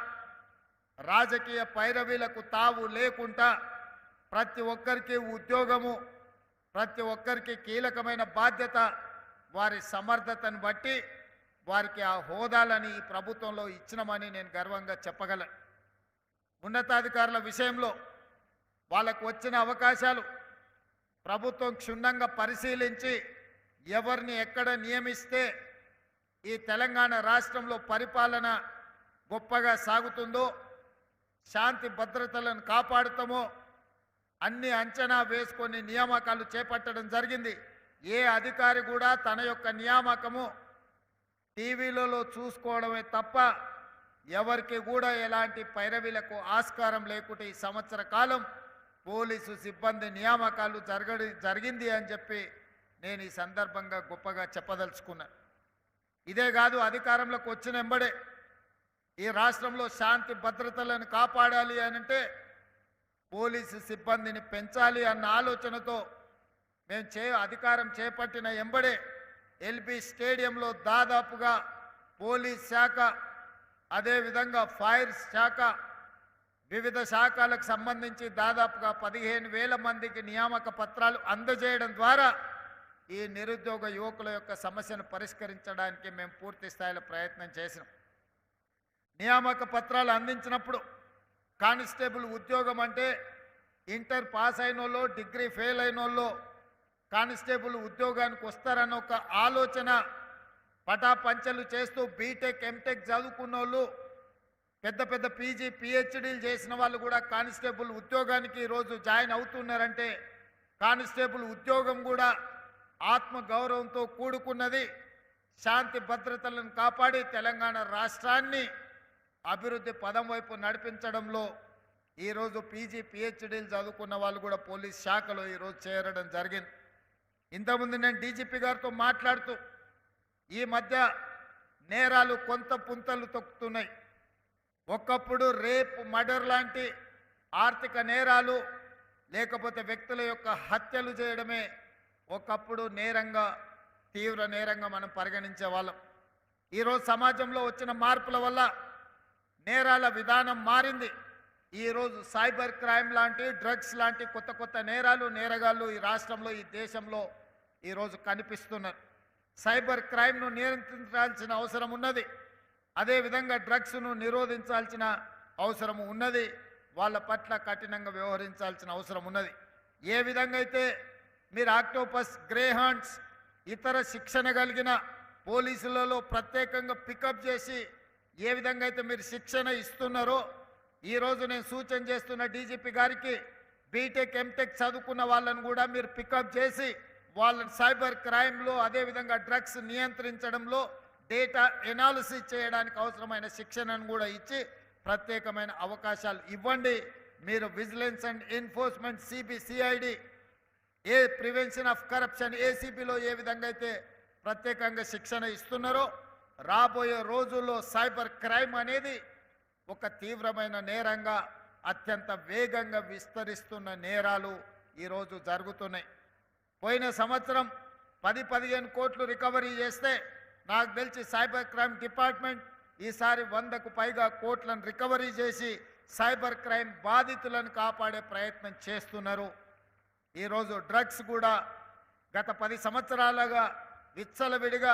రాజకీయ పైరవీలకు తావు లేకుండా ప్రతి ఒక్కరికి ఉద్యోగము, ప్రతి ఒక్కరికి కీలకమైన బాధ్యత వారి సమర్థతను బట్టి వారికి ఆ హోదాలని ఈ ప్రభుత్వంలో ఇచ్చినామని నేను గర్వంగా చెప్పగలను. ఉన్నతాధికారుల విషయంలో వాళ్ళకు వచ్చిన అవకాశాలు ప్రభుత్వం క్షుణ్ణంగా పరిశీలించి ఎవరిని ఎక్కడ నియమిస్తే ఈ తెలంగాణ రాష్ట్రంలో పరిపాలన గొప్పగా సాగుతుందో, శాంతి భద్రతలను కాపాడుతామో అన్ని అంచనా వేసుకొని నియామకాలు చేపట్టడం జరిగింది. ఏ అధికారి కూడా తన యొక్క నియామకము టీవీలలో చూసుకోవడమే తప్ప ఎవరికి కూడా ఎలాంటి పైరవీలకు ఆస్కారం లేకుండా ఈ సంవత్సర కాలం పోలీసు సిబ్బంది నియామకాలు జరిగింది అని చెప్పి నేను ఈ సందర్భంగా గొప్పగా చెప్పదలుచుకున్నా. ఇదే కాదు, అధికారంలోకి వచ్చిన వెంబడే ఈ రాష్ట్రంలో శాంతి భద్రతలను కాపాడాలి అనంటే పోలీసు సిబ్బందిని పెంచాలి అన్న ఆలోచనతో మేము అధికారం చేపట్టిన వెంబడే ఎల్బీ స్టేడియంలో దాదాపుగా పోలీస్ శాఖ, అదేవిధంగా ఫైర్ శాఖ, వివిధ శాఖలకు సంబంధించి దాదాపుగా 15,000 మందికి నియామక పత్రాలు అందజేయడం ద్వారా ఈ నిరుద్యోగ యువకుల యొక్క సమస్యను పరిష్కరించడానికి మేము పూర్తి స్థాయిలో ప్రయత్నం చేసినాం. నియామక పత్రాలు అందించినప్పుడు కానిస్టేబుల్ ఉద్యోగం అంటే ఇంటర్ పాస్ అయిన వాళ్ళు, డిగ్రీ ఫెయిల్ అయిన వాళ్ళు కానిస్టేబుల్ ఉద్యోగానికి వస్తారన్న ఒక ఆలోచన పటాపంచలు చేస్తూ బీటెక్, ఎంటెక్ చదువుకున్న వాళ్ళు, పెద్ద పెద్ద పీజీ, పిహెచ్డీలు చేసిన వాళ్ళు కూడా కానిస్టేబుల్ ఉద్యోగానికి ఈరోజు జాయిన్ అవుతున్నారంటే కానిస్టేబుల్ ఉద్యోగం కూడా ఆత్మగౌరవంతో కూడుకున్నది. శాంతి భద్రతలను కాపాడి తెలంగాణ రాష్ట్రాన్ని అభివృద్ధి పదం వైపు నడిపించడంలో ఈరోజు పీజీ, పిహెచ్డీలు చదువుకున్న వాళ్ళు కూడా పోలీస్ శాఖలో ఈరోజు చేరడం జరిగింది. ఇంతకుముందు నేను డీజీపీ గారితో మాట్లాడుతూ ఈ మధ్య నేరాలు కొంత పుంతలు తొక్కుతున్నాయి. ఒకప్పుడు రేప్, మర్డర్ లాంటి ఆర్థిక నేరాలు లేకపోతే వ్యక్తుల యొక్క హత్యలు చేయడమే ఒకప్పుడు నేరంగా, తీవ్ర నేరంగా మనం పరిగణించే వాళ్ళం. ఈరోజు సమాజంలో వచ్చిన మార్పుల వల్ల నేరాల విధానం మారింది. ఈరోజు సైబర్ క్రైమ్ లాంటి, డ్రగ్స్ లాంటి కొత్త కొత్త నేరాలు, నేరగాళ్ళు ఈ రాష్ట్రంలో, ఈ దేశంలో ఈరోజు కనిపిస్తున్నారు. సైబర్ క్రైమ్ను నియంత్రించాల్సిన అవసరం ఉన్నది. అదేవిధంగా డ్రగ్స్ను నిరోధించాల్సిన అవసరం ఉన్నది. వాళ్ళ పట్ల కఠినంగా వ్యవహరించాల్సిన అవసరం ఉన్నది. ఏ విధంగా అయితే మీరు ఆక్టోపస్, గ్రేహాండ్స్, ఇతర శిక్షణ కలిగిన పోలీసులలో ప్రత్యేకంగా పికప్ చేసి ఏ విధంగా అయితే మీరు శిక్షణ ఇస్తున్నారో ఈరోజు నేను సూచన చేస్తున్న డీజీపీ గారికి బీటెక్, ఎంటెక్ చదువుకున్న వాళ్ళను కూడా మీరు పికప్ చేసి వాళ్ళ సైబర్ క్రైమ్లో అదేవిధంగా డ్రగ్స్ నియంత్రించడంలో డేటా ఎనాలిసిస్ చేయడానికి అవసరమైన శిక్షణను కూడా ఇచ్చి ప్రత్యేకమైన అవకాశాలు ఇవ్వండి. మీరు vigilance and enforcement CID prevention of corruption ఏసీబీలో ఏ విధంగా అయితే ప్రత్యేకంగా శిక్షణ ఇస్తున్నారో రాబోయే రోజుల్లో సైబర్ క్రైమ్ అనేది ఒక తీవ్రమైన నేరంగా అత్యంత వేగంగా విస్తరిస్తున్న నేరాలు ఈరోజు జరుగుతున్నాయి. పోయిన సంవత్సరం 10-15 కోట్లు రికవరీ చేస్తే నాకు తెలిసి సైబర్ క్రైమ్ డిపార్ట్మెంట్ ఈసారి 100కు పైగా కోట్లను రికవరీ చేసి సైబర్ క్రైమ్ బాధితులను కాపాడే ప్రయత్నం చేస్తున్నారు. ఈరోజు డ్రగ్స్ కూడా గత 10 సంవత్సరాలుగా విచ్చలవిడిగా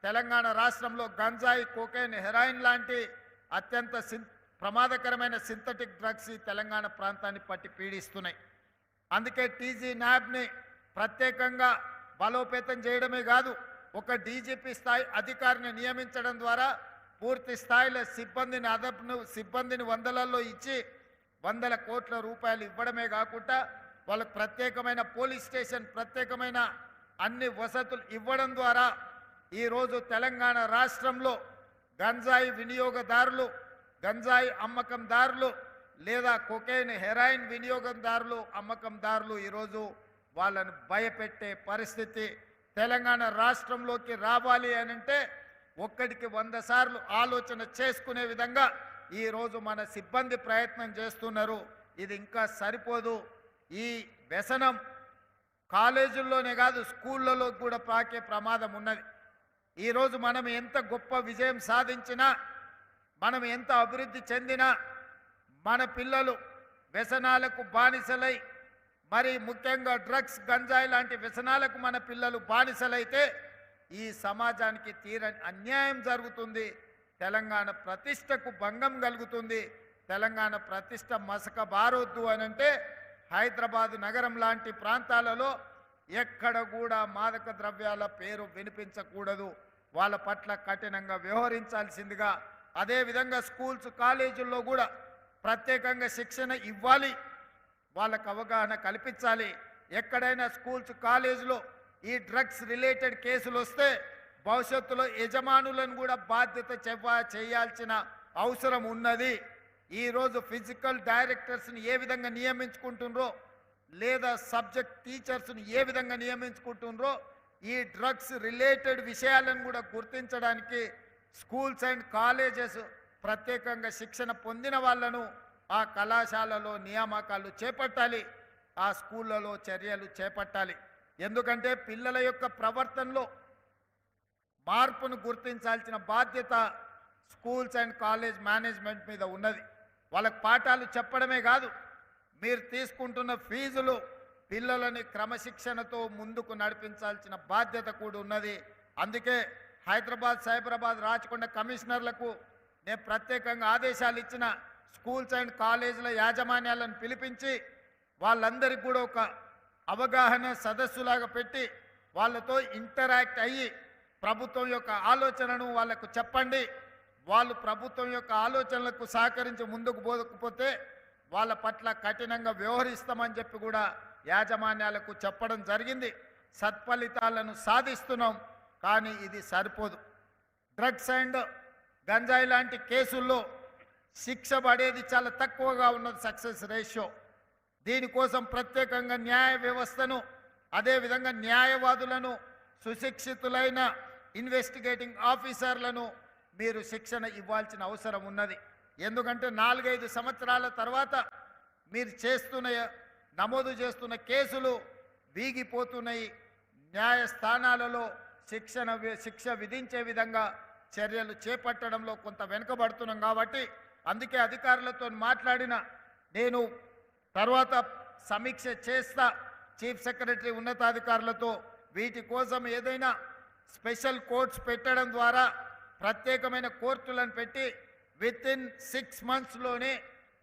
తెలంగాణ రాష్ట్రంలో గంజాయి, కోకైన్, హెరాయిన్ లాంటి అత్యంత ప్రమాదకరమైన సింథటిక్ డ్రగ్స్ ఈ తెలంగాణ ప్రాంతాన్ని పట్టి పీడిస్తున్నాయి. అందుకే టీజీ న్యాబ్ని ప్రత్యేకంగా బలోపేతం చేయడమే కాదు, ఒక డీజీపీ స్థాయి అధికారిని నియమించడం ద్వారా పూర్తి స్థాయిలో సిబ్బందిని వందలలో ఇచ్చి 100 కోట్ల రూపాయలు ఇవ్వడమే కాకుండా వాళ్ళకు ప్రత్యేకమైన పోలీస్ స్టేషన్, ప్రత్యేకమైన అన్ని వసతులు ఇవ్వడం ద్వారా ఈరోజు తెలంగాణ రాష్ట్రంలో గంజాయి వినియోగదారులు, గంజాయి అమ్మకందారులు లేదా కొకైన్, హెరాయిన్ వినియోగదారులు, అమ్మకందారులు ఈరోజు వాళ్ళను భయపెట్టే పరిస్థితి తెలంగాణ రాష్ట్రంలోకి రావాలి అనంటే 1కి 100 సార్లు ఆలోచన చేసుకునే విధంగా ఈరోజు మన సిబ్బంది ప్రయత్నం చేస్తున్నారు. ఇది ఇంకా సరిపోదు. ఈ వ్యసనం కాలేజీల్లోనే కాదు స్కూళ్ళలో కూడా పాకే ప్రమాదం ఉన్నది. ఈరోజు మనం ఎంత గొప్ప విజయం సాధించినా, మనం ఎంత అభివృద్ధి చెందినా మన పిల్లలు వ్యసనాలకు బానిసలై, మరి ముఖ్యంగా డ్రగ్స్, గంజాయి లాంటి వ్యసనాలకు మన పిల్లలు బానిసలైతే ఈ సమాజానికి తీరని అన్యాయం జరుగుతుంది. తెలంగాణ ప్రతిష్టకు భంగం కలుగుతుంది. తెలంగాణ ప్రతిష్ట మసక బారొద్దు అనంటే హైదరాబాద్ నగరం లాంటి ప్రాంతాలలో ఎక్కడ కూడా మాదక ద్రవ్యాల పేరు వినిపించకూడదు. వాళ్ళ పట్ల కఠినంగా వ్యవహరించాల్సిందిగా, అదేవిధంగా స్కూల్స్, కాలేజీల్లో కూడా ప్రత్యేకంగా శిక్షణ ఇవ్వాలి, వాళ్ళకు అవగాహన కల్పించాలి. ఎక్కడైనా స్కూల్స్, కాలేజీలో ఈ డ్రగ్స్ రిలేటెడ్ కేసులు వస్తే భవిష్యత్తులో యజమానులను కూడా బాధ్యత చేయాల్సిన అవసరం ఉన్నది. ఈరోజు ఫిజికల్ డైరెక్టర్స్ని ఏ విధంగా నియమించుకుంటున్నారో లేదా సబ్జెక్ట్ టీచర్స్ని ఏ విధంగా నియమించుకుంటున్నారో ఈ డ్రగ్స్ రిలేటెడ్ విషయాలను కూడా గుర్తించడానికి స్కూల్స్ అండ్ కాలేజెస్ ప్రత్యేకంగా శిక్షణ పొందిన వాళ్ళను ఆ కళాశాలలో నియామకాలు చేపట్టాలి, ఆ స్కూళ్ళలో చర్యలు చేపట్టాలి. ఎందుకంటే పిల్లల యొక్క ప్రవర్తనలో మార్పును గుర్తించాల్సిన బాధ్యత స్కూల్స్ అండ్ కాలేజ్ మేనేజ్మెంట్ మీద ఉన్నది. వాళ్ళకు పాఠాలు చెప్పడమే కాదు, మీరు తీసుకుంటున్న ఫీజులు పిల్లలని క్రమశిక్షణతో ముందుకు నడిపించాల్సిన బాధ్యత కూడా ఉన్నది. అందుకే హైదరాబాద్, సైబరాబాద్, రాచకొండ కమిషనర్లకు నేను ప్రత్యేకంగా ఆదేశాలు ఇచ్చిన. స్కూల్స్ అండ్ కాలేజీల యాజమాన్యాలను పిలిపించి వాళ్ళందరికీ కూడా ఒక అవగాహన సదస్సులాగా పెట్టి వాళ్ళతో ఇంటరాక్ట్ అయ్యి ప్రభుత్వం యొక్క ఆలోచనను వాళ్ళకు చెప్పండి. వాళ్ళు ప్రభుత్వం యొక్క ఆలోచనలకు సహకరించి ముందుకు పోకపోతే వాళ్ళ పట్ల కఠినంగా వ్యవహరిస్తామని చెప్పి కూడా యాజమాన్యాలకు చెప్పడం జరిగింది. సత్ఫలితాలను సాధిస్తున్నాం, కానీ ఇది సరిపోదు. డ్రగ్స్ అండ్ గంజాయి లాంటి కేసుల్లో శిక్ష పడేది చాలా తక్కువగా ఉన్నది సక్సెస్ రేషియో. దీనికోసం ప్రత్యేకంగా న్యాయ వ్యవస్థను, అదేవిధంగా న్యాయవాదులను, సుశిక్షితులైన ఇన్వెస్టిగేటింగ్ ఆఫీసర్లను మీరు శిక్షణ ఇవ్వాల్సిన అవసరం ఉన్నది. ఎందుకంటే 4-5 సంవత్సరాల తర్వాత మీరు నమోదు చేస్తున్న కేసులు వీగిపోతున్నాయి. న్యాయస్థానాలలో శిక్ష విధించే విధంగా చర్యలు చేపట్టడంలో కొంత వెనుకబడుతున్నాం. కాబట్టి అందుకే అధికారులతో మాట్లాడిన నేను తర్వాత సమీక్ష చేస్తా చీఫ్ సెక్రటరీ, ఉన్నతాధికారులతో. వీటి కోసం ఏదైనా స్పెషల్ కోర్ట్స్ పెట్టడం ద్వారా ప్రత్యేకమైన కోర్టులను పెట్టి వితిన్ 6 monthsలోనే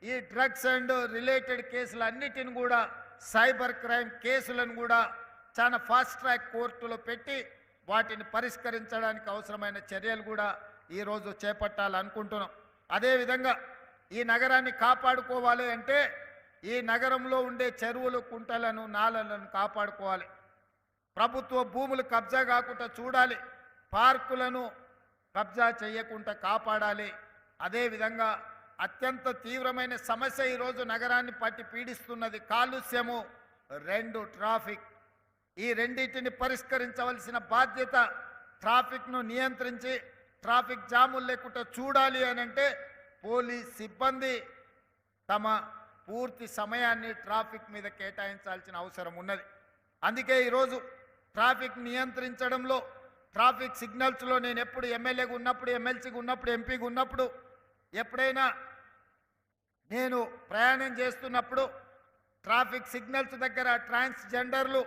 ఈ డ్రగ్స్ అండ్ రిలేటెడ్ కేసులన్నిటిని కూడా, సైబర్ క్రైమ్ కేసులను కూడా చాలా ఫాస్ట్ ట్రాక్ కోర్టులో పెట్టి వాటిని పరిష్కరించడానికి అవసరమైన చర్యలు కూడా ఈరోజు చేపట్టాలనుకుంటున్నాం. అదేవిధంగా ఈ నగరాన్ని కాపాడుకోవాలి అంటే ఈ నగరంలో ఉండే చెరువులు, కుంటలను, నాలలను కాపాడుకోవాలి. ప్రభుత్వ భూములు కబ్జా కాకుండా చూడాలి, పార్కులను కబ్జా చేయకుండా కాపాడాలి. అదేవిధంగా అత్యంత తీవ్రమైన సమస్య ఈరోజు నగరాన్ని పట్టి పీడిస్తున్నది కాలుష్యము, 2 ట్రాఫిక్. ఈ రెండింటిని పరిష్కరించవలసిన బాధ్యత, ట్రాఫిక్ను నియంత్రించి ట్రాఫిక్ జాములు లేకుండా చూడాలి అని అంటే పోలీస్ సిబ్బంది తమ పూర్తి సమయాన్ని ట్రాఫిక్ మీద కేటాయించాల్సిన అవసరం ఉన్నది. అందుకే ఈరోజు ట్రాఫిక్ నియంత్రించడంలో, ట్రాఫిక్ సిగ్నల్స్లో నేను ఎప్పుడు ఎమ్మెల్యేగా ఉన్నప్పుడు, ఎమ్మెల్సీగా ఉన్నప్పుడు, ఎంపీగా ఉన్నప్పుడు, ఎప్పుడైనా నేను ప్రయాణం చేస్తున్నప్పుడు ట్రాఫిక్ సిగ్నల్స్ దగ్గర ట్రాన్స్జెండర్లు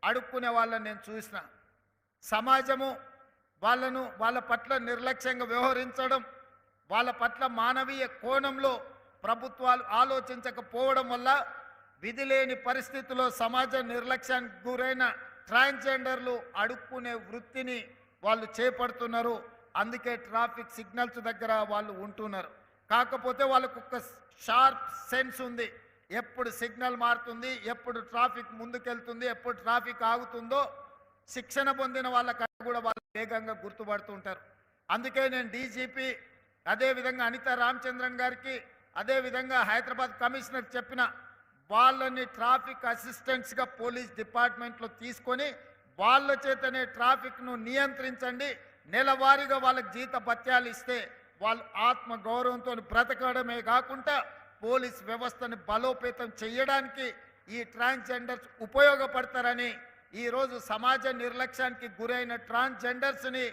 అడుక్కునే వాళ్ళని నేను చూసిన. సమాజము వాళ్ళ పట్ల నిర్లక్ష్యంగా వ్యవహరించడం, వాళ్ళ పట్ల మానవీయ కోణంలో ప్రభుత్వాలు ఆలోచించకపోవడం వల్ల విధి లేని పరిస్థితుల్లో సమాజ నిర్లక్ష్యానికి గురైన ట్రాన్స్జెండర్లు అడుక్కునే వృత్తిని వాళ్ళు చేపడుతున్నారు. అందుకే ట్రాఫిక్ సిగ్నల్స్ దగ్గర వాళ్ళు ఉంటున్నారు. కాకపోతే వాళ్ళకు ఒక షార్ప్ సెన్స్ ఉంది, ఎప్పుడు సిగ్నల్ మారుతుంది, ఎప్పుడు ట్రాఫిక్ ముందుకెళ్తుంది, ఎప్పుడు ట్రాఫిక్ ఆగుతుందో శిక్షణ పొందిన వాళ్ళకన్నా కూడా వాళ్ళు వేగంగా గుర్తుపడుతుంటారు. అందుకే నేను డీజీపీ, అదేవిధంగా అనితా రామచంద్రన్ గారికి, అదేవిధంగా హైదరాబాద్ కమిషనర్ చెప్పిన వాళ్ళని ట్రాఫిక్ అసిస్టెంట్స్గా పోలీస్ డిపార్ట్మెంట్లో తీసుకొని వాళ్ళ చేతనే ట్రాఫిక్ను నియంత్రించండి. నెలవారీగా వాళ్ళకి జీత భత్యాలు ఇస్తే వాళ్ళు ఆత్మ గౌరవంతో బ్రతకడమే కాకుండా పోలీస్ వ్యవస్థను బలోపేతం చేయడానికి ఈ ట్రాన్స్జెండర్స్ ఉపయోగపడతారని ఈరోజు సమాజ నిర్లక్ష్యానికి గురైన ట్రాన్స్జెండర్స్ని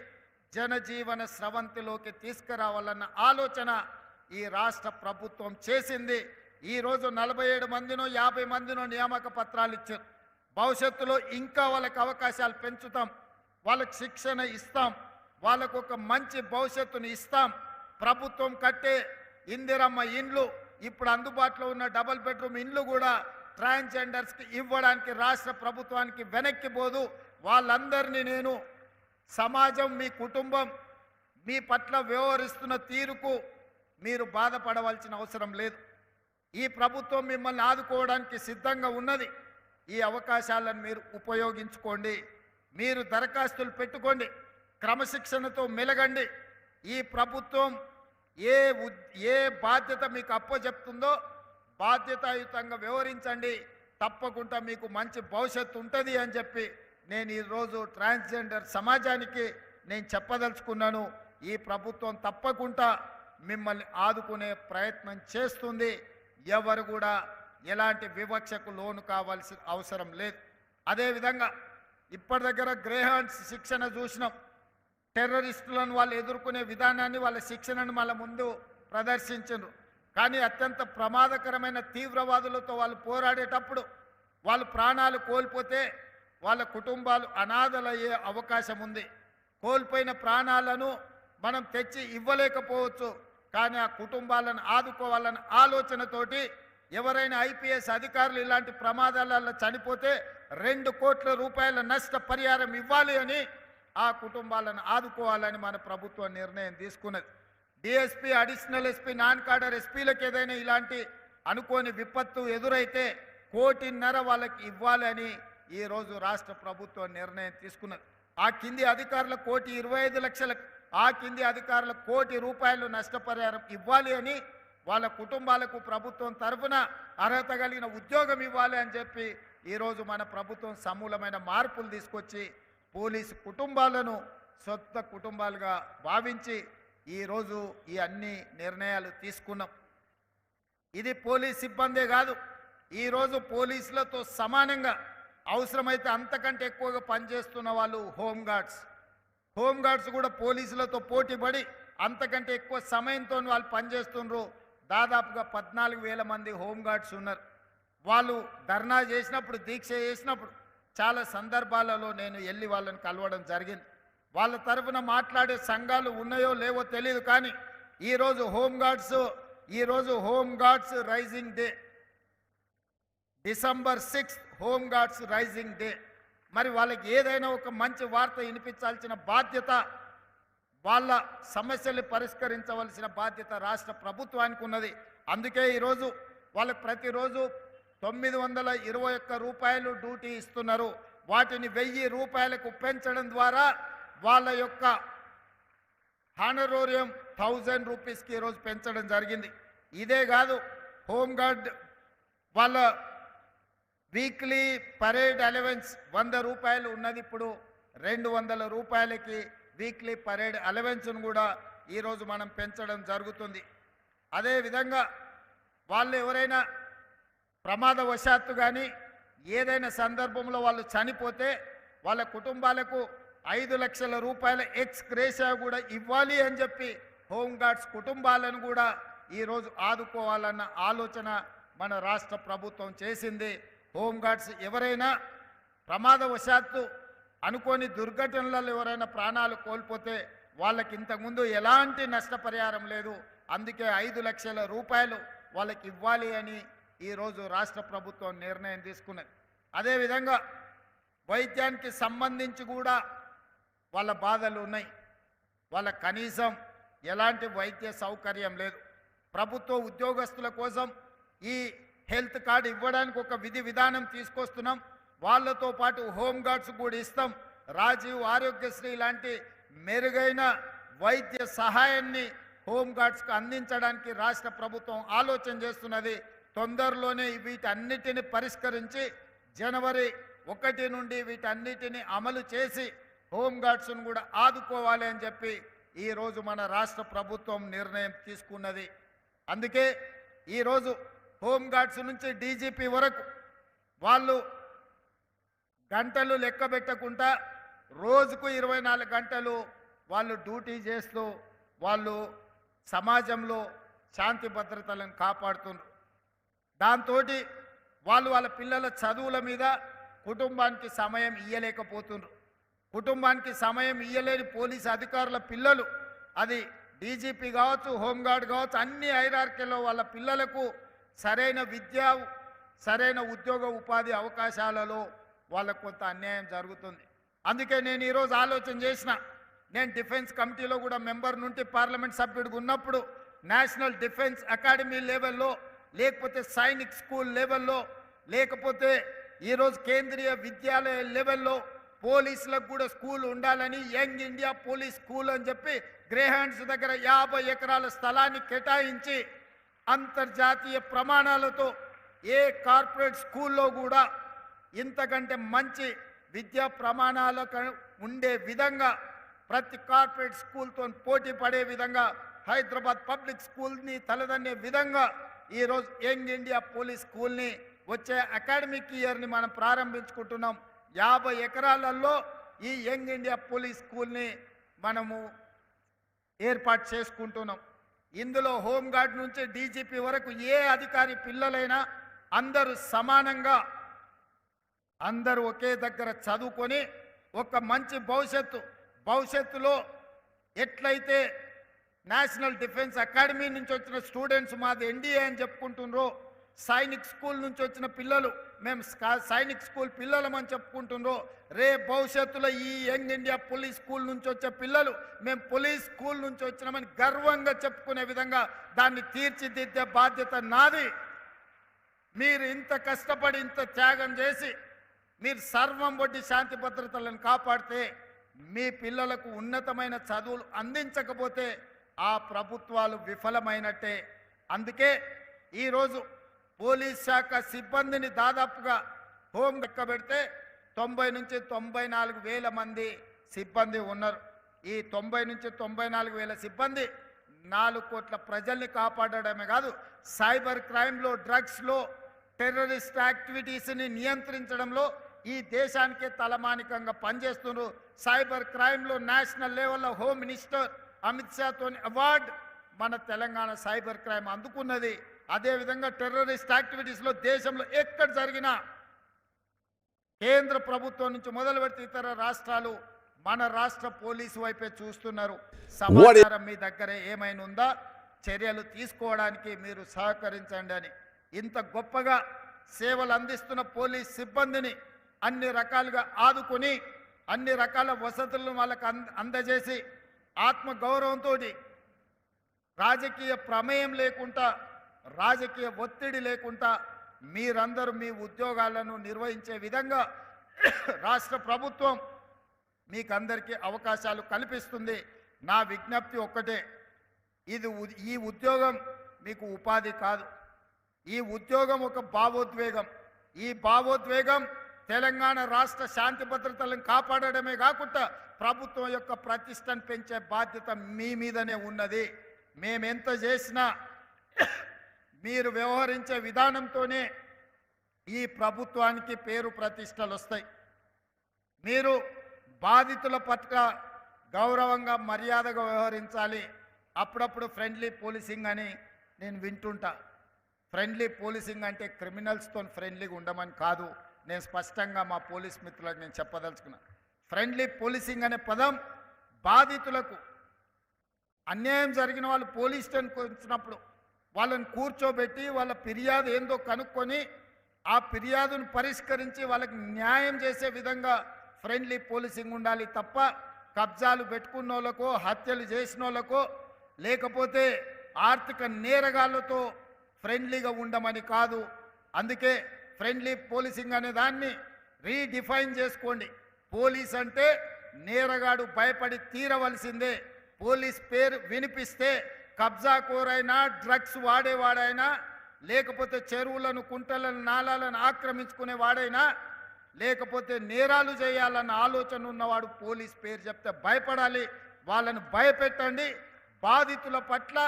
జనజీవన స్రవంతిలోకి తీసుకురావాలన్న ఆలోచన ఈ రాష్ట్ర ప్రభుత్వం చేసింది. ఈరోజు 47 మందినో 50 మందినో నియామక పత్రాలు ఇచ్చారు. భవిష్యత్తులో ఇంకా వాళ్ళకి అవకాశాలు పెంచుతాం, వాళ్ళకి శిక్షణ ఇస్తాం, వాళ్ళకు ఒక మంచి భవిష్యత్తుని ఇస్తాం. ప్రభుత్వం కట్టే ఇందిరమ్మ ఇండ్లు, ఇప్పుడు అందుబాటులో ఉన్న డబుల్ బెడ్రూమ్ ఇండ్లు కూడా ట్రాన్స్జెండర్స్కి ఇవ్వడానికి రాష్ట్ర ప్రభుత్వానికి వెనక్కి పోదు. వాళ్ళందరినీ నేను సమాజం, మీ కుటుంబం మీ పట్ల వ్యవహరిస్తున్న తీరుకు మీరు బాధపడవలసిన అవసరం లేదు. ఈ ప్రభుత్వం మిమ్మల్ని ఆదుకోవడానికి సిద్ధంగా ఉన్నది. ఈ అవకాశాలను మీరు ఉపయోగించుకోండి. మీరు దరఖాస్తులు పెట్టుకోండి, క్రమశిక్షణతో మెలగండి. ఈ ప్రభుత్వం ఏ బాధ్యత మీకు అప్పచెప్తుందో బాధ్యతాయుతంగా వ్యవహరించండి. తప్పకుండా మీకు మంచి భవిష్యత్తు ఉంటుంది అని చెప్పి నేను ఈరోజు ట్రాన్స్జెండర్ సమాజానికి నేను చెప్పదలుచుకున్నాను. ఈ ప్రభుత్వం తప్పకుండా మిమ్మల్ని ఆదుకునే ప్రయత్నం చేస్తుంది. ఎవరు కూడా ఎలాంటి వివక్షకు లోను కావాల్సిన అవసరం లేదు. అదేవిధంగా ఇప్పటి దగ్గర గ్రేహాండ్స్ శిక్షణ చూసినాం. టెర్రరిస్టులను వాళ్ళు ఎదుర్కొనే విధానాన్ని, వాళ్ళ శిక్షణను మళ్ళీ ముందు ప్రదర్శించారు. కానీ అత్యంత ప్రమాదకరమైన తీవ్రవాదులతో వాళ్ళు పోరాడేటప్పుడు వాళ్ళు ప్రాణాలు కోల్పోతే వాళ్ళ కుటుంబాలు అనాథలయ్యే అవకాశం ఉంది. కోల్పోయిన ప్రాణాలను మనం తెచ్చి ఇవ్వలేకపోవచ్చు, కానీ ఆ కుటుంబాలను ఆదుకోవాలన్న ఆలోచనతోటి ఎవరైనా ఐపీఎస్ అధికారులు ఇలాంటి ప్రమాదాలలో చనిపోతే 2 కోట్ల రూపాయల నష్టపరిహారం ఇవ్వాలి అని, ఆ కుటుంబాలను ఆదుకోవాలని మన ప్రభుత్వం నిర్ణయం తీసుకున్నది. DSP, additional SP, non cadre ఎస్పీలకు ఏదైనా ఇలాంటి అనుకోని విపత్తు ఎదురైతే 1.5 కోటి వాళ్ళకి ఇవ్వాలని ఈరోజు రాష్ట్ర ప్రభుత్వం నిర్ణయం తీసుకున్నది. ఆ కింది అధికారుల 1,25,00,000, ఆ కింది అధికారుల 1 కోటి రూపాయలు నష్టపరిహారం ఇవ్వాలి అని, వాళ్ళ కుటుంబాలకు ప్రభుత్వం తరఫున అర్హత కలిగిన ఉద్యోగం ఇవ్వాలి అని చెప్పి ఈరోజు మన ప్రభుత్వం సమూలమైన మార్పులు తీసుకొచ్చి పోలీసు కుటుంబాలను సొంత కుటుంబాలుగా భావించి ఈరోజు ఈ అన్ని నిర్ణయాలు తీసుకున్నాం. ఇది పోలీస్ సిబ్బందే కాదు, ఈరోజు పోలీసులతో సమానంగా అవసరమైతే అంతకంటే ఎక్కువగా పనిచేస్తున్న వాళ్ళు హోంగార్డ్స్ కూడా పోలీసులతో పోటీపడి అంతకంటే ఎక్కువ సమయంతో వాళ్ళు పనిచేస్తున్నారు. దాదాపుగా 14,000 మంది హోంగార్డ్స్ ఉన్నారు. వాళ్ళు ధర్నా చేసినప్పుడు, దీక్ష చేసినప్పుడు చాలా సందర్భాలలో నేను వెళ్ళి వాళ్ళని కలవడం జరిగింది. వాళ్ళ తరఫున మాట్లాడే సంఘాలు ఉన్నాయో లేవో తెలియదు, కానీ ఈరోజు home guards raising day, December 6th home guards raising day. మరి వాళ్ళకి ఏదైనా ఒక మంచి వార్త వినిపించాల్సిన బాధ్యత, వాళ్ళ సమస్యలు పరిష్కరించవలసిన బాధ్యత రాష్ట్ర ప్రభుత్వానికి ఉన్నది. అందుకే ఈరోజు వాళ్ళకి ప్రతిరోజు 921 రూపాయలు డ్యూటీ ఇస్తున్నారు. వాటిని 1000 రూపాయలకు పెంచడం ద్వారా వాళ్ళ యొక్క హానరోరియం 1000 రూపీస్కి ఈరోజు పెంచడం జరిగింది. ఇదే కాదు, హోంగార్డ్ వాళ్ళ వీక్లీ పరేడ్ అలవెన్స్ 100 రూపాయలు ఉన్నది, ఇప్పుడు 200 రూపాయలకి వీక్లీ పరేడ్ అలవెన్స్ను కూడా ఈరోజు మనం పెంచడం జరుగుతుంది. అదేవిధంగా వాళ్ళు ఎవరైనా ప్రమాదవశాత్తు కానీ ఏదైనా సందర్భంలో వాళ్ళు చనిపోతే వాళ్ళ కుటుంబాలకు 5 లక్షల రూపాయల ఎక్స్ గ్రేషియా కూడా ఇవ్వాలి అని చెప్పి హోంగార్డ్స్ కుటుంబాలను కూడా ఈరోజు ఆదుకోవాలన్న ఆలోచన మన రాష్ట్ర ప్రభుత్వం చేసింది. హోంగార్డ్స్ ఎవరైనా ప్రమాదవశాత్తు అనుకోని దుర్ఘటనలలో ఎవరైనా ప్రాణాలు కోల్పోతే వాళ్ళకి ఇంతకుముందు ఎలాంటి నష్టపరిహారం లేదు, అందుకే 5 లక్షల రూపాయలు వాళ్ళకి ఇవ్వాలి అని ఈరోజు రాష్ట్ర ప్రభుత్వం నిర్ణయం తీసుకున్నది. అదేవిధంగా వైద్యానికి సంబంధించి కూడా వాళ్ళ బాధలు ఉన్నాయి. వాళ్ళ కనీసం ఎలాంటి వైద్య సౌకర్యం లేదు. ప్రభుత్వ ఉద్యోగస్తుల కోసం ఈ హెల్త్ కార్డు ఇవ్వడానికి ఒక విధి విధానం తీసుకొస్తున్నాం. వాళ్ళతో పాటు హోంగార్డ్స్ కూడా ఇస్తాం. రాజీవ్ ఆరోగ్యశ్రీ లాంటి మెరుగైన వైద్య సహాయాన్ని హోంగార్డ్స్కి అందించడానికి రాష్ట్ర ప్రభుత్వం ఆలోచన చేస్తున్నది. తొందరలోనే వీటన్నిటిని పరిష్కరించి జనవరి 1 నుండి వీటన్నిటిని అమలు చేసి హోంగార్డ్స్ను కూడా ఆదుకోవాలి అని చెప్పి ఈరోజు మన రాష్ట్ర ప్రభుత్వం నిర్ణయం తీసుకున్నది. అందుకే ఈరోజు హోంగార్డ్స్ నుంచి డీజీపీ వరకు వాళ్ళు గంటలు లెక్క పెట్టకుండా రోజుకు 24 గంటలు వాళ్ళు డ్యూటీ చేస్తూ వాళ్ళు సమాజంలో శాంతి భద్రతలను కాపాడుతున్నారు. దాంతో వాళ్ళు వాళ్ళ పిల్లల చదువుల మీద కుటుంబానికి సమయం ఇయ్యలేకపోతున్నారు. కుటుంబానికి సమయం ఇయ్యలేని పోలీసు అధికారుల పిల్లలు, అది డీజీపీ కావచ్చు, హోంగార్డ్ కావచ్చు, అన్ని హైరార్కీలో వాళ్ళ పిల్లలకు సరైన విద్య, సరైన ఉద్యోగ ఉపాధి అవకాశాలలో వాళ్ళకు కొంత అన్యాయం జరుగుతుంది. అందుకే నేను ఈరోజు ఆలోచన చేసిన, నేను డిఫెన్స్ కమిటీలో కూడా మెంబర్ నుండి పార్లమెంట్ సభ్యుడిగా ఉన్నప్పుడు నేషనల్ డిఫెన్స్ అకాడమీ లెవెల్లో, లేకపోతే సైనిక్ స్కూల్ లెవెల్లో, లేకపోతే ఈరోజు కేంద్రీయ విద్యాలయ లెవెల్లో పోలీసులకు కూడా స్కూల్ ఉండాలని యంగ్ ఇండియా పోలీస్ స్కూల్ అని చెప్పి గ్రేహాండ్స్ దగ్గర 50 ఎకరాల స్థలాన్ని కేటాయించి అంతర్జాతీయ ప్రమాణాలతో ఏ కార్పొరేట్ స్కూల్లో కూడా ఇంతకంటే మంచి విద్యా ప్రమాణాలకు ఉండే విధంగా ప్రతి కార్పొరేట్ స్కూల్తో పోటీ పడే విధంగా హైదరాబాద్ పబ్లిక్ స్కూల్ని తలదన్నే విధంగా ఈరోజు యంగ్ ఇండియా పోలీస్ స్కూల్ని వచ్చే అకాడమిక్ ఇయర్ని మనం ప్రారంభించుకుంటున్నాం. 50 ఎకరాలలో ఈ యంగ్ ఇండియా పోలీస్ స్కూల్ని మనము ఏర్పాటు చేసుకుంటున్నాం. ఇందులో హోంగార్డ్ నుంచి డీజీపీ వరకు ఏ అధికారి పిల్లలైనా అందరూ సమానంగా, అందరూ ఒకే దగ్గర చదువుకొని ఒక మంచి భవిష్యత్తులో ఎట్లయితే నేషనల్ డిఫెన్స్ అకాడమీ నుంచి వచ్చిన స్టూడెంట్స్ మాది ఎన్డీఏ అని చెప్పుకుంటున్నారో, సైనిక్ స్కూల్ నుంచి వచ్చిన పిల్లలు మేము సైనిక్ స్కూల్ పిల్లలమని చెప్పుకుంటున్నారో, భవిష్యత్తులో ఈ యంగ్ ఇండియా పోలీస్ స్కూల్ నుంచి వచ్చే పిల్లలు మేము పోలీస్ స్కూల్ నుంచి వచ్చినామని గర్వంగా చెప్పుకునే విధంగా దాన్ని తీర్చిదిద్దే బాధ్యత నాది. మీరు ఇంత కష్టపడి ఇంత త్యాగం చేసి మీరు సర్వం వడ్డీ శాంతి భద్రతలను కాపాడితే మీ పిల్లలకు ఉన్నతమైన చదువులు అందించకపోతే ఆ ప్రభుత్వాలు విఫలమైనట్టే. అందుకే ఈరోజు పోలీస్ శాఖ సిబ్బందిని దాదాపుగా హోం లెక్క పెడితే 90 నుంచి 94 వేల మంది సిబ్బంది ఉన్నారు. ఈ 90 నుంచి 94 వేల సిబ్బంది 4 కోట్ల ప్రజల్ని కాపాడడమే కాదు, సైబర్ క్రైమ్లో, డ్రగ్స్లో, టెర్రరిస్ట్ యాక్టివిటీస్ని నియంత్రించడంలో ఈ దేశానికే తలమానికంగా పనిచేస్తున్నారు. సైబర్ క్రైమ్లో నేషనల్ లెవెల్లో హోమ్ మినిస్టర్ అమిత్ షాతో అవార్డు మన తెలంగాణ సైబర్ క్రైమ్ అందుకున్నది. అదేవిధంగా టెర్రరిస్ట్ యాక్టివిటీస్లో దేశంలో ఎక్కడ జరిగినా కేంద్ర ప్రభుత్వం నుంచి మొదలు పెడితే ఇతర రాష్ట్రాలు మన రాష్ట్ర పోలీసు వైపే చూస్తున్నారు. సమాచారం మీ దగ్గర ఏమైనా ఉందా, చర్యలు తీసుకోవడానికి మీరు సహకరించండి అని. ఇంత గొప్పగా సేవలు అందిస్తున్న పోలీస్ సిబ్బందిని అన్ని రకాలుగా ఆదుకొని అన్ని రకాల వసతులను వాళ్ళకు అందజేసి ఆత్మగౌరవంతో రాజకీయ ప్రమేయం లేకుండా, రాజకీయ ఒత్తిడి లేకుండా మీరందరూ మీ ఉద్యోగాలను నిర్వహించే విధంగా రాష్ట్ర ప్రభుత్వం మీకందరికీ అవకాశాలు కల్పిస్తుంది. నా విజ్ఞప్తి ఒక్కటే, ఈ ఉద్యోగం మీకు ఉపాధి కాదు. ఈ ఉద్యోగం ఒక భావోద్వేగం. ఈ భావోద్వేగం తెలంగాణ రాష్ట్ర శాంతి భద్రతలను కాపాడడమే కాకుండా ప్రభుత్వం యొక్క ప్రతిష్టను పెంచే బాధ్యత మీ మీదనే ఉన్నది. మేమెంత చేసినా మీరు వ్యవహరించే విధానంతోనే ఈ ప్రభుత్వానికి పేరు ప్రతిష్టలు వస్తాయి. మీరు బాధితుల పట్ల గౌరవంగా మర్యాదగా వ్యవహరించాలి. అప్పుడప్పుడు ఫ్రెండ్లీ పోలీసింగ్ అని నేను వింటుంటా. ఫ్రెండ్లీ పోలీసింగ్ అంటే క్రిమినల్స్తో ఫ్రెండ్లీగా ఉండమని కాదు. నేను స్పష్టంగా మా పోలీస్ మిత్రులకు నేను చెప్పదలుచుకున్నా. ఫ్రెండ్లీ పోలీసింగ్ అనే పదం బాధితులకు, అన్యాయం జరిగిన వాళ్ళు పోలీస్ స్టేషన్కి వచ్చినప్పుడు వాళ్ళని కూర్చోబెట్టి వాళ్ళ ఫిర్యాదు ఏందో కనుక్కొని ఆ ఫిర్యాదును పరిష్కరించి వాళ్ళకి న్యాయం చేసే విధంగా ఫ్రెండ్లీ పోలీసింగ్ ఉండాలి తప్ప కబ్జాలు పెట్టుకున్న వాళ్ళకో, హత్యలు చేసిన వాళ్ళకో, లేకపోతే ఆర్థిక నేరగాళ్లతో ఫ్రెండ్లీగా ఉండమని కాదు. అందుకే ఫ్రెండ్లీ పోలీసింగ్ అనే దాన్ని రీడిఫైన్ చేసుకోండి. పోలీస్ అంటే నేరగాడు భయపడి తీరవలసిందే. పోలీస్ పేరు వినిపిస్తే కబ్జాకోరైనా, డ్రగ్స్ వాడేవాడైనా, లేకపోతే చెరువులను, కుంటలను, నాలాలను ఆక్రమించుకునే వాడైనా, లేకపోతే నేరాలు చేయాలన్న ఆలోచన ఉన్నవాడు పోలీస్ పేరు చెప్తే భయపడాలి. వాళ్ళను భయపెట్టండి. బాధితుల పట్ల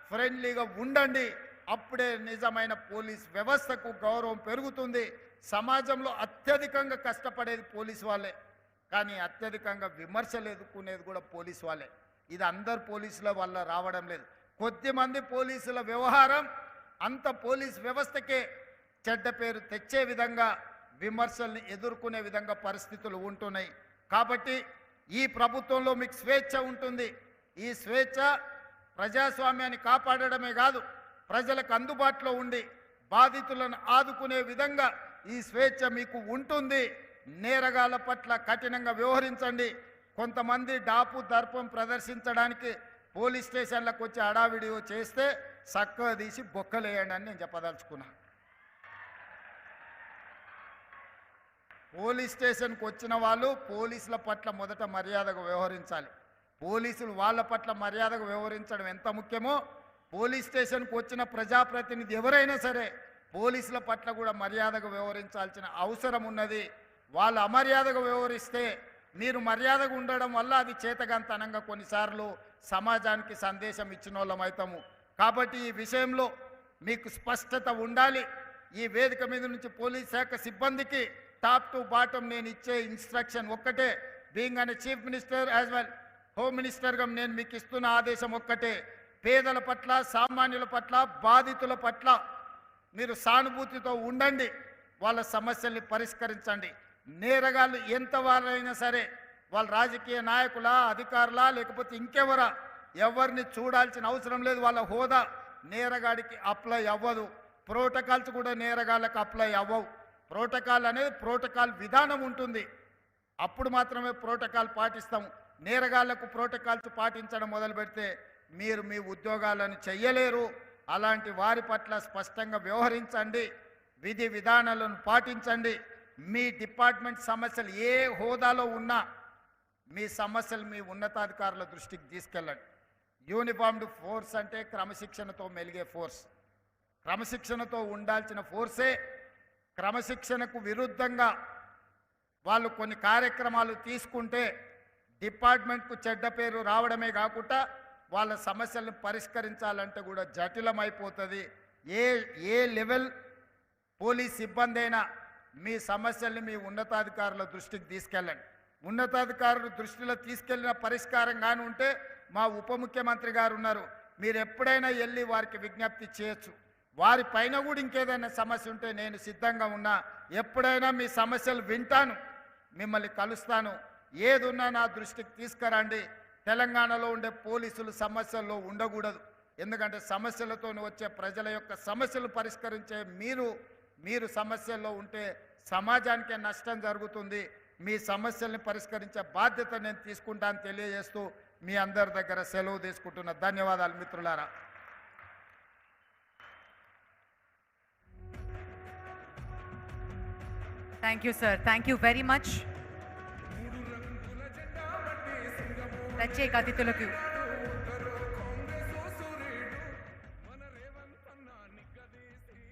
ఫ్రెండ్లీగా ఉండండి. అప్పుడే నిజమైన పోలీస్ వ్యవస్థకు గౌరవం పెరుగుతుంది. సమాజంలో అత్యధికంగా కష్టపడేది పోలీసు వాళ్ళే, కానీ అత్యధికంగా విమర్శలు ఎదుర్కొనేది కూడా పోలీసు వాళ్ళే. ఇది అందరు పోలీసుల వల్ల రావడం లేదు. కొద్దిమంది పోలీసుల వ్యవహారం అంత పోలీస్ వ్యవస్థకే చెడ్డ పేరు తెచ్చే విధంగా, విమర్శల్ని ఎదుర్కొనే విధంగా పరిస్థితులు ఉంటున్నాయి. కాబట్టి ఈ ప్రభుత్వంలో మీకు స్వేచ్ఛ ఉంటుంది. ఈ స్వేచ్ఛ ప్రజాస్వామ్యాన్ని కాపాడడమే కాదు, ప్రజలకు అందుబాటులో ఉండి బాధితులను ఆదుకునే విధంగా ఈ స్వేచ్ఛ మీకు ఉంటుంది. నేరగాళ్ల పట్ల కఠినంగా వ్యవహరించండి. కొంతమంది డాపు దర్పం ప్రదర్శించడానికి పోలీస్ స్టేషన్లకు వచ్చి హడావిడి చేస్తే చక్కగా తీసి బొక్కలేయండి అని నేను చెప్పదలుచుకున్నా. పోలీస్ స్టేషన్కి వచ్చిన వాళ్ళు పోలీసుల పట్ల మొదట మర్యాదగా వ్యవహరించాలి. పోలీసులు వాళ్ళ పట్ల మర్యాదగా వ్యవహరించడం ఎంత ముఖ్యమో, పోలీస్ స్టేషన్కి వచ్చిన ప్రజాప్రతినిధి ఎవరైనా సరే పోలీసుల పట్ల కూడా మర్యాదగా వ్యవహరించాల్సిన అవసరం ఉన్నది. వాళ్ళు అమర్యాదగా వ్యవహరిస్తే మీరు మర్యాదగా ఉండడం వల్ల అది చేతగాంతనంగా కొన్నిసార్లు సమాజానికి సందేశం ఇచ్చిన వాళ్ళం అవుతాము. కాబట్టి ఈ విషయంలో మీకు స్పష్టత ఉండాలి. ఈ వేదిక మీద నుంచి పోలీస్ శాఖ సిబ్బందికి టాప్ టు బాటం నేను ఇచ్చే ఇన్స్ట్రక్షన్ ఒక్కటే. బీయింగ్ అనే chief minister as well home మినిస్టర్గా నేను మీకు ఇస్తున్న ఆదేశం ఒక్కటే. పేదల పట్ల, సామాన్యుల పట్ల, బాధితుల పట్ల మీరు సానుభూతితో ఉండండి. వాళ్ళ సమస్యల్ని పరిష్కరించండి. నేరగాళ్ళు ఎంత వారైనా సరే, వాళ్ళ రాజకీయ నాయకులా, అధికారులా, లేకపోతే ఇంకెవరా, ఎవరిని చూడాల్సిన అవసరం లేదు. వాళ్ళ హోదా నేరగాడికి అప్లై అవ్వదు. ప్రోటోకాల్స్ కూడా నేరగాళ్ళకి అప్లై అవ్వవు. ప్రోటోకాల్ అనేది ప్రోటోకాల్ విధానం ఉంటుంది. అప్పుడు మాత్రమే ప్రోటోకాల్ పాటిస్తాము. నేరగాళ్లకు ప్రోటోకాల్స్ పాటించడం మొదలు పెడితే మీరు మీ ఉద్యోగాలను చెయ్యలేరు. అలాంటి వారి పట్ల స్పష్టంగా వ్యవహరించండి. విధి విధానాలను పాటించండి. మీ డిపార్ట్మెంట్ సమస్యలు ఏ హోదాలో ఉన్నా మీ సమస్యలు మీ ఉన్నతాధికారుల దృష్టికి తీసుకెళ్ళండి. యూనిఫామ్డ్ ఫోర్స్ అంటే క్రమశిక్షణతో మెలిగే ఫోర్స్. క్రమశిక్షణతో ఉండాల్సిన ఫోర్సే క్రమశిక్షణకు విరుద్ధంగా వాళ్ళు కొన్ని కార్యక్రమాలు తీసుకుంటే డిపార్ట్మెంట్కు చెడ్డ పేరు రావడమే కాకుండా వాళ్ళ సమస్యలను పరిష్కరించాలంటే కూడా జటిలమైపోతుంది. ఏ లెవెల్ పోలీస్ సిబ్బంది అయినా మీ సమస్యల్ని మీ ఉన్నతాధికారుల దృష్టికి తీసుకెళ్ళండి. ఉన్నతాధికారుల దృష్టిలో తీసుకెళ్లిన పరిష్కారం కానీ ఉంటే మా ఉప ముఖ్యమంత్రి గారు ఉన్నారు, మీరు ఎప్పుడైనా వెళ్ళి వారికి విజ్ఞప్తి చేయొచ్చు. వారి పైన కూడా ఇంకేదైనా సమస్య ఉంటే నేను సిద్ధంగా ఉన్నా. ఎప్పుడైనా మీ సమస్యలు వింటాను, మిమ్మల్ని కలుస్తాను. ఏదున్నా నా దృష్టికి తీసుకురండి. తెలంగాణలో ఉండే పోలీసులు సమస్యల్లో ఉండకూడదు. ఎందుకంటే సమస్యలతో వచ్చే ప్రజల యొక్క సమస్యలు పరిష్కరించే మీరు సమస్యల్లో ఉంటే సమాజానికే నష్టం జరుగుతుంది. మీ సమస్యల్ని పరిష్కరించే బాధ్యత నేను తీసుకుంటాను తెలియజేస్తూ మీ అందరి దగ్గర సెలవు తీసుకుంటున్న. ధన్యవాదాలు మిత్రులారా. Thank you sir, thank you very much. ప్రత్యేక అతిథులకు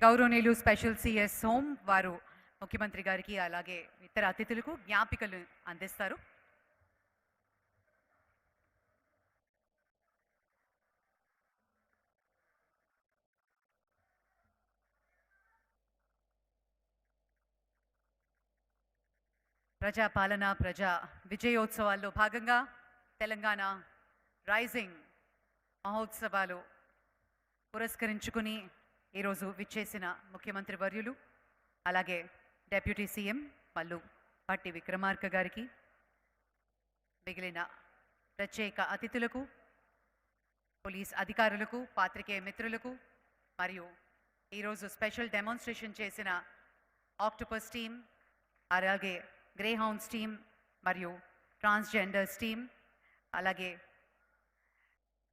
గౌరవనీయులు స్పెషల్ సిఎస్ హోమ్ వారు ముఖ్యమంత్రి గారికి అలాగే ఇతర అతిథులకు జ్ఞాపికలు అందిస్తారు. ప్రజాపాలన ప్రజా విజయోత్సవాల్లో భాగంగా తెలంగాణ రైజింగ్ మహోత్సవాలు పురస్కరించుకుని ఈరోజు విచ్చేసిన ముఖ్యమంత్రి వర్యులు అలాగే డెప్యూటీ సీఎం మల్లు పట్టి విక్రమార్క గారికి, మిగిలిన ప్రత్యేక అతిథులకు, పోలీస్ అధికారులకు, పాత్రికేయ మిత్రులకు మరియు ఈరోజు స్పెషల్ డెమాన్స్ట్రేషన్ చేసిన ఆక్టోపస్ టీమ్, అలాగే గ్రే హౌండ్స్ టీమ్ మరియు ట్రాన్స్జెండర్స్ టీమ్, అలాగే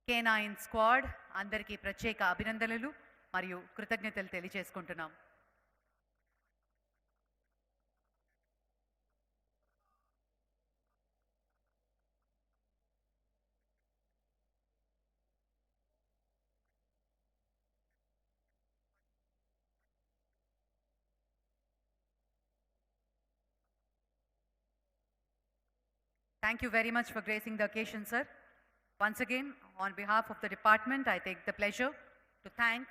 K9 స్క్వాడ్ అందరికీ ప్రత్యేక అభినందనలు మరియు కృతజ్ఞతలు తెలియజేసుకుంటున్నాం. Thank you very much for gracing the occasion, sir. Once again, on behalf of the department, I take the pleasure to thank